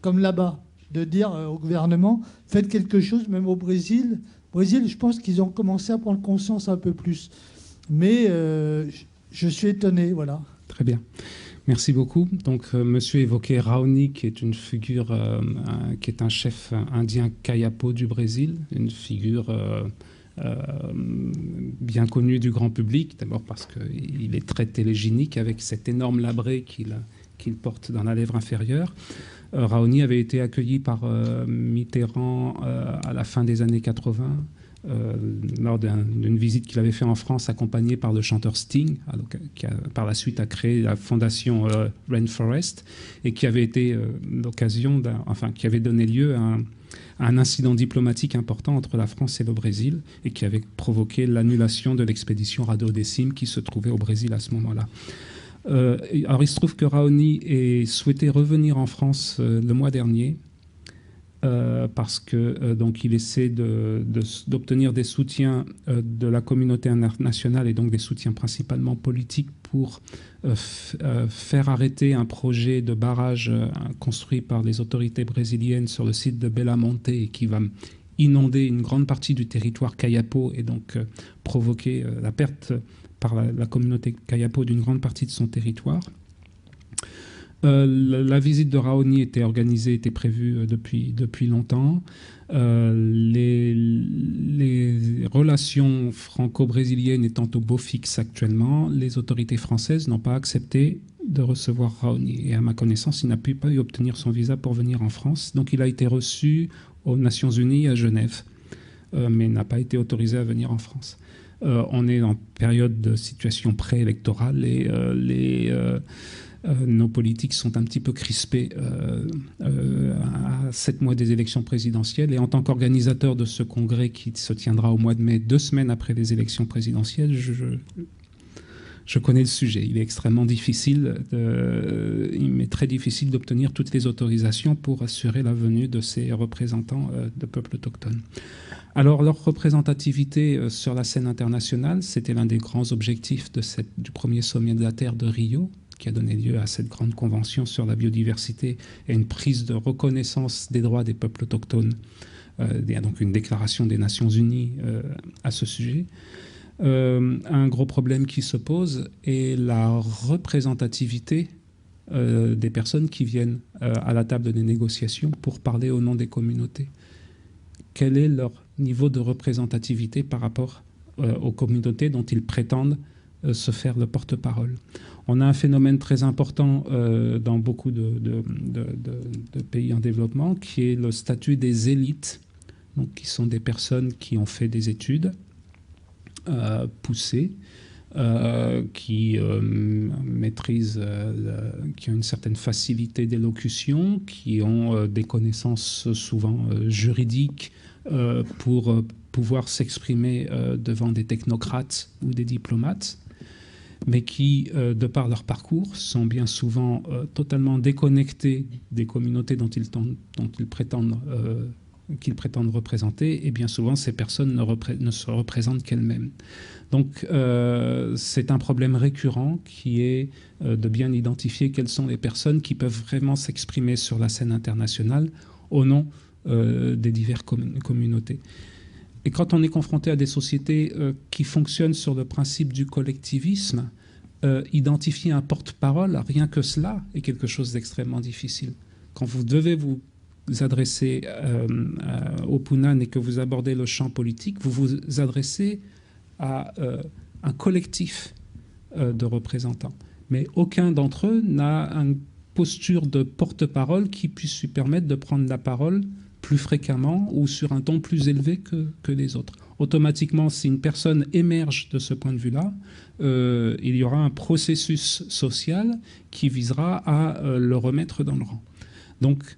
comme là-bas, de dire au gouvernement, faites quelque chose, même au Brésil. Brésil, je pense qu'ils ont commencé à prendre conscience un peu plus. Mais je suis étonné, voilà. Très bien. Merci beaucoup. Donc, monsieur évoquait Raoni, qui est une figure, qui est un chef indien Kayapo du Brésil, une figure bien connu du grand public, d'abord parce qu'il est très télégénique avec cet énorme labré qu'il porte dans la lèvre inférieure. Raoni avait été accueilli par Mitterrand à la fin des années 80 lors d'une visite qu'il avait fait en France accompagné par le chanteur Sting, qui par la suite a créé la fondation Rainforest et qui avait été l'occasion, qui avait donné lieu à un incident diplomatique important entre la France et le Brésil et qui avait provoqué l'annulation de l'expédition Radodécime qui se trouvait au Brésil à ce moment-là. Alors il se trouve que Raoni ait souhaité revenir en France le mois dernier parce que donc il essaie d'obtenir des soutiens de la communauté internationale et donc des soutiens principalement politiques pour faire arrêter un projet de barrage construit par les autorités brésiliennes sur le site de Belo Monte et qui va inonder une grande partie du territoire Kayapo et donc provoquer la perte par la communauté Kayapo d'une grande partie de son territoire. La visite de Raoni était prévue depuis longtemps. Les relations franco-brésiliennes étant au beau fixe actuellement, les autorités françaises n'ont pas accepté de recevoir Raoni. Et à ma connaissance, il n'a pas pu obtenir son visa pour venir en France. Donc il a été reçu aux Nations Unies à Genève, mais n'a pas été autorisé à venir en France. On est en période de situation préélectorale et nos politiques sont un petit peu crispés à 7 mois des élections présidentielles. Et en tant qu'organisateur de ce congrès qui se tiendra au mois de mai, 2 semaines après les élections présidentielles, je connais le sujet. Il est extrêmement difficile, il m'est très difficile d'obtenir toutes les autorisations pour assurer la venue de ces représentants de peuples autochtones. Alors, leur représentativité sur la scène internationale, c'était l'un des grands objectifs du premier sommet de la Terre de Rio, qui a donné lieu à cette grande convention sur la biodiversité et une prise de reconnaissance des droits des peuples autochtones. Il y a donc une déclaration des Nations Unies à ce sujet. Un gros problème qui se pose est la représentativité des personnes qui viennent à la table des négociations pour parler au nom des communautés. Quel est leur niveau de représentativité par rapport aux communautés dont ils prétendent se faire le porte-parole? On a un phénomène très important dans beaucoup de pays en développement qui est le statut des élites, donc qui sont des personnes qui ont fait des études poussées, qui maîtrisent, qui ont une certaine facilité d'élocution, qui ont des connaissances souvent juridiques pour pouvoir s'exprimer devant des technocrates ou des diplomates, mais qui, de par leur parcours, sont bien souvent totalement déconnectés des communautés dont ils prétendent qu'ils prétendent représenter, et bien souvent ces personnes ne se représentent qu'elles-mêmes. Donc c'est un problème récurrent qui est de bien identifier quelles sont les personnes qui peuvent vraiment s'exprimer sur la scène internationale au nom des diverses communautés. Et quand on est confronté à des sociétés qui fonctionnent sur le principe du collectivisme, identifier un porte-parole, rien que cela est quelque chose d'extrêmement difficile. Quand vous devez vous adresser au Punan et que vous abordez le champ politique, vous vous adressez à un collectif de représentants. Mais aucun d'entre eux n'a une posture de porte-parole qui puisse lui permettre de prendre la parole plus fréquemment ou sur un ton plus élevé que les autres. Automatiquement, si une personne émerge de ce point de vue-là, il y aura un processus social qui visera à le remettre dans le rang. Donc,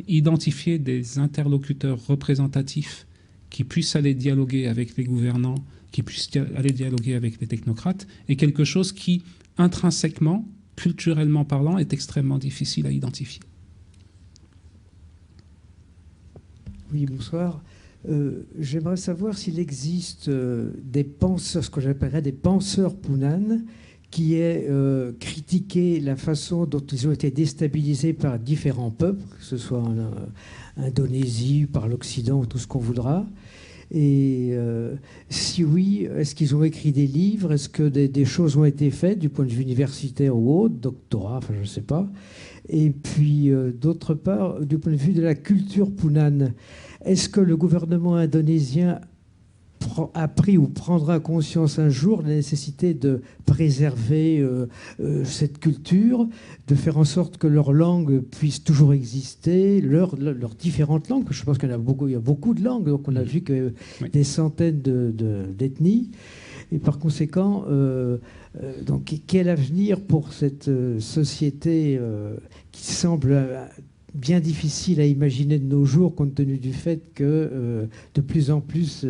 identifier des interlocuteurs représentatifs qui puissent aller dialoguer avec les gouvernants, qui puissent aller dialoguer avec les technocrates, est quelque chose qui, intrinsèquement, culturellement parlant, est extrêmement difficile à identifier. Oui, bonsoir. J'aimerais savoir s'il existe des penseurs, ce que j'appellerais des penseurs Punan, qui aient critiqué la façon dont ils ont été déstabilisés par différents peuples, que ce soit en Indonésie, par l'Occident, ou tout ce qu'on voudra. Et si oui, est-ce qu'ils ont écrit des livres? Est-ce que des choses ont été faites du point de vue universitaire ou autre, doctorat, enfin je ne sais pas. Et puis, d'autre part, du point de vue de la culture Punan, est-ce que le gouvernement indonésien a pris ou prendra conscience un jour de la nécessité de préserver cette culture, de faire en sorte que leur langue puisse toujours exister, leurs différentes langues? Je pense qu'il y a beaucoup de langues, donc on a vu que des centaines d'ethnies. Et par conséquent, donc, quel avenir pour cette société qui semble bien difficile à imaginer de nos jours, compte tenu du fait que de plus en plus,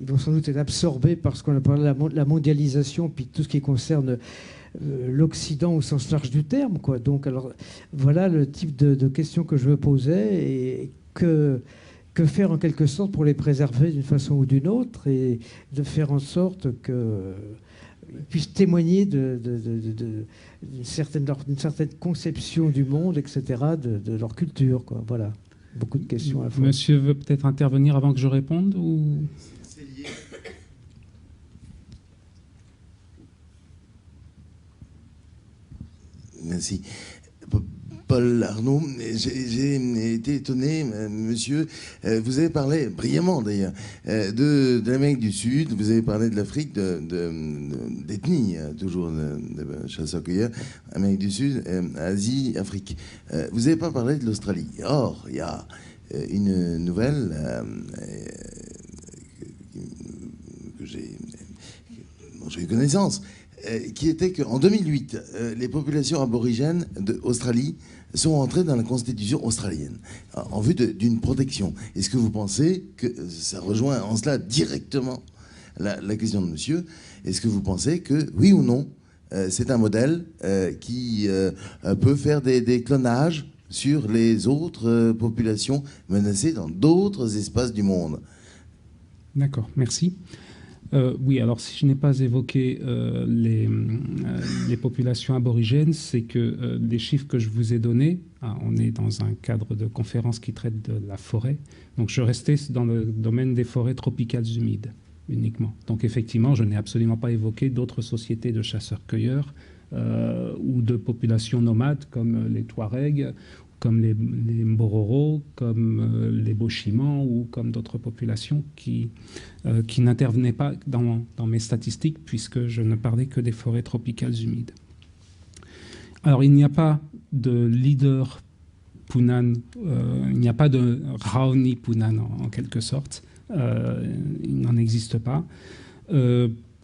ils vont sans doute être absorbés par ce qu'on a parlé de la mondialisation, puis tout ce qui concerne l'Occident au sens large du terme, quoi. Donc, alors, voilà le type de questions que je me posais, et que faire en quelque sorte pour les préserver d'une façon ou d'une autre, et de faire en sorte qu'ils puissent témoigner d'une certaine conception du monde, etc., de leur culture, quoi. Voilà, beaucoup de questions à la fois. Monsieur veut peut-être intervenir avant que je réponde ou... C'est lié. Merci. Paul Arnaud, j'ai été étonné, monsieur. Vous avez parlé, brillamment d'ailleurs, de l'Amérique du Sud, vous avez parlé de l'Afrique, d'ethnie, toujours, de chasseurs-cueilleurs, Amérique du Sud, Asie, Afrique. Vous n'avez pas parlé de l'Australie. Or, il y a une nouvelle dont j'ai eu connaissance, qui était qu'en 2008, les populations aborigènes d'Australie sont entrées dans la constitution australienne en vue d'une protection. Est-ce que vous pensez que ça rejoint en cela directement la question de monsieur? Est-ce que vous pensez que, oui ou non, c'est un modèle qui peut faire des clonages sur les autres populations menacées dans d'autres espaces du monde? D'accord, merci. Oui, alors si je n'ai pas évoqué les populations aborigènes, c'est que les chiffres que je vous ai donnés, on est dans un cadre de conférence qui traite de la forêt, donc je restais dans le domaine des forêts tropicales humides uniquement. Donc effectivement, je n'ai absolument pas évoqué d'autres sociétés de chasseurs-cueilleurs ou de populations nomades comme les Touaregs, comme les Mbororo, comme les Bochimans ou comme d'autres populations qui n'intervenaient pas dans mes statistiques puisque je ne parlais que des forêts tropicales humides. Alors, il n'y a pas de leader Punan, il n'y a pas de Raoni Punan en quelque sorte, il n'en existe pas.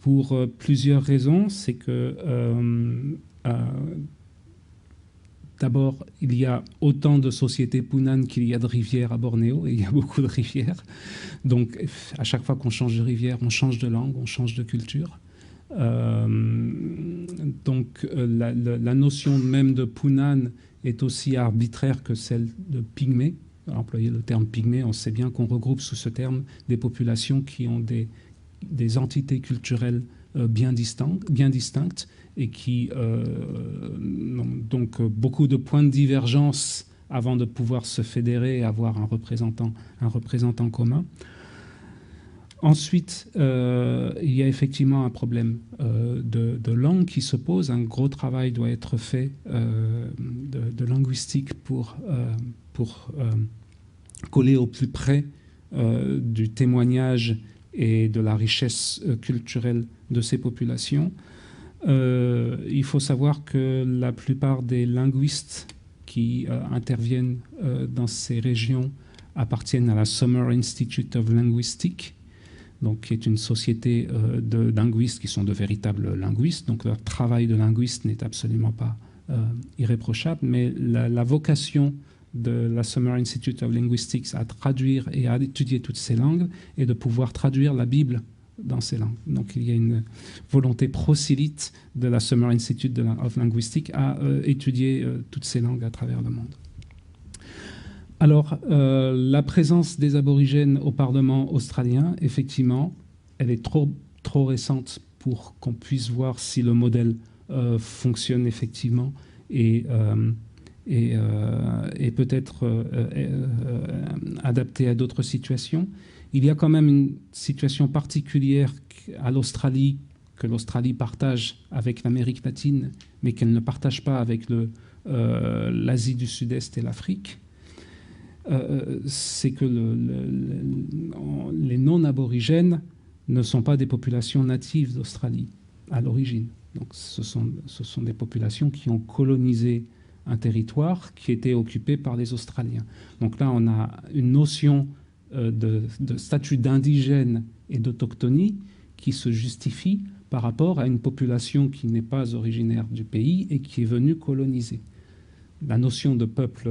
Pour plusieurs raisons, c'est que d'abord, il y a autant de sociétés Punan qu'il y a de rivières à Bornéo, et il y a beaucoup de rivières. Donc, à chaque fois qu'on change de rivière, on change de langue, on change de culture. Donc, la notion même de Punan est aussi arbitraire que celle de pygmée. Employer le terme pygmée, on sait bien qu'on regroupe sous ce terme des populations qui ont des entités culturelles bien distinctes et qui ont donc beaucoup de points de divergence avant de pouvoir se fédérer et avoir un représentant commun. Ensuite, il y a effectivement un problème de langue qui se pose. Un gros travail doit être fait de linguistique pour coller au plus près du témoignage et de la richesse culturelle de ces populations. Il faut savoir que la plupart des linguistes qui interviennent dans ces régions appartiennent à la Summer Institute of Linguistics, donc, qui est une société de linguistes qui sont de véritables linguistes. Donc leur travail de linguiste n'est absolument pas irréprochable, mais la vocation de la Summer Institute of Linguistics à traduire et à étudier toutes ces langues et de pouvoir traduire la Bible dans ces langues. Donc il y a une volonté prosélyte de la Summer Institute of Linguistics à étudier toutes ces langues à travers le monde. Alors, la présence des aborigènes au Parlement australien, effectivement, elle est trop récente pour qu'on puisse voir si le modèle fonctionne effectivement et peut-être adapté à d'autres situations. Il y a quand même une situation particulière à l'Australie, que l'Australie partage avec l'Amérique latine, mais qu'elle ne partage pas avec l'Asie du Sud-Est et l'Afrique. C'est que les non-aborigènes ne sont pas des populations natives d'Australie à l'origine. Donc ce sont des populations qui ont colonisé un territoire qui était occupé par les Australiens. Donc là, on a une notion de statut d'indigène et d'autochtonie qui se justifie par rapport à une population qui n'est pas originaire du pays et qui est venue coloniser. La notion de peuple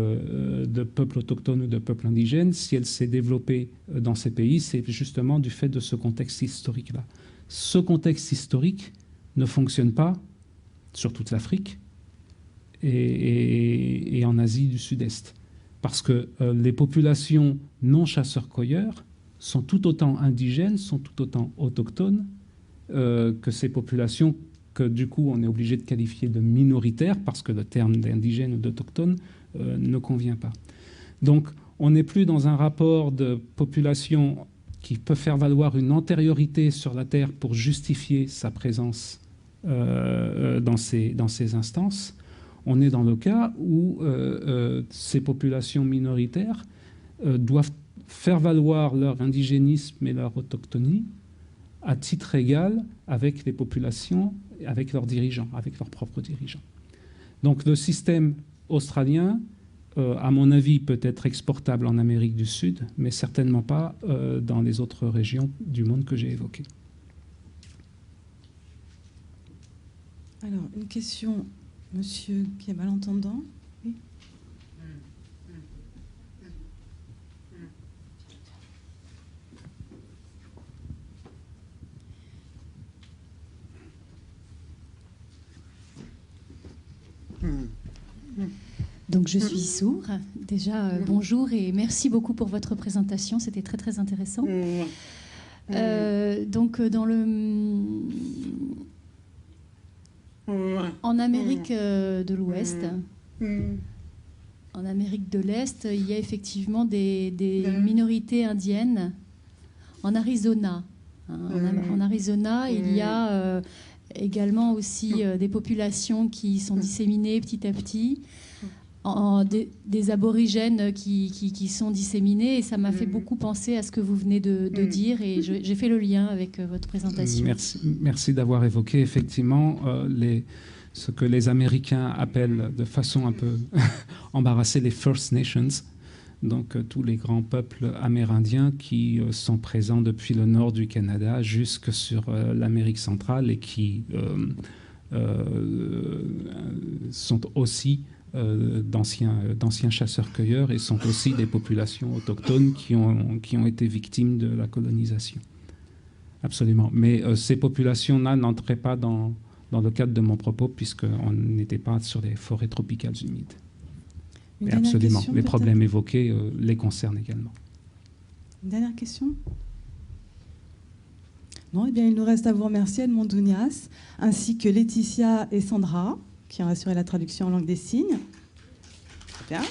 autochtone ou de peuple indigène, si elle s'est développée dans ces pays, c'est justement du fait de ce contexte historique-là. Ce contexte historique ne fonctionne pas sur toute l'Afrique et en Asie du Sud-Est. Parce que les populations non chasseurs-cueilleurs sont tout autant indigènes, sont tout autant autochtones que ces populations que du coup on est obligé de qualifier de minoritaires parce que le terme d'indigène ou d'autochtone ne convient pas. Donc on n'est plus dans un rapport de population qui peut faire valoir une antériorité sur la terre pour justifier sa présence dans ces instances. On est dans le cas où ces populations minoritaires doivent faire valoir leur indigénisme et leur autochtonie à titre égal avec les populations, avec leurs dirigeants, avec leurs propres dirigeants. Donc le système australien, à mon avis, peut être exportable en Amérique du Sud, mais certainement pas dans les autres régions du monde que j'ai évoquées. Alors, une question, monsieur qui est malentendant. Oui. Donc je suis sourd. Déjà, bonjour et merci beaucoup pour votre présentation. C'était très très intéressant. Donc en Amérique de l'Ouest, en Amérique de l'Est, il y a effectivement des minorités indiennes. En Arizona, en Arizona, il y a également aussi des populations qui sont disséminées petit à petit. Des aborigènes qui sont disséminés et ça m'a fait beaucoup penser à ce que vous venez de dire et j'ai fait le lien avec votre présentation. Merci d'avoir évoqué effectivement ce que les Américains appellent de façon un peu embarrassée les First Nations, donc tous les grands peuples amérindiens qui sont présents depuis le nord du Canada jusque sur l'Amérique centrale et qui sont aussi d'anciens chasseurs-cueilleurs et sont aussi des populations autochtones qui ont été victimes de la colonisation. Absolument. Mais ces populations-là n'entraient pas dans le cadre de mon propos puisqu'on n'était pas sur les forêts tropicales humides. Mais absolument. Les problèmes évoqués les concernent également. Une dernière question ? Non, eh bien, il nous reste à vous remercier, Edmond Dounias, ainsi que Laetitia et Sandra, qui ont assuré la traduction en langue des signes. Bien.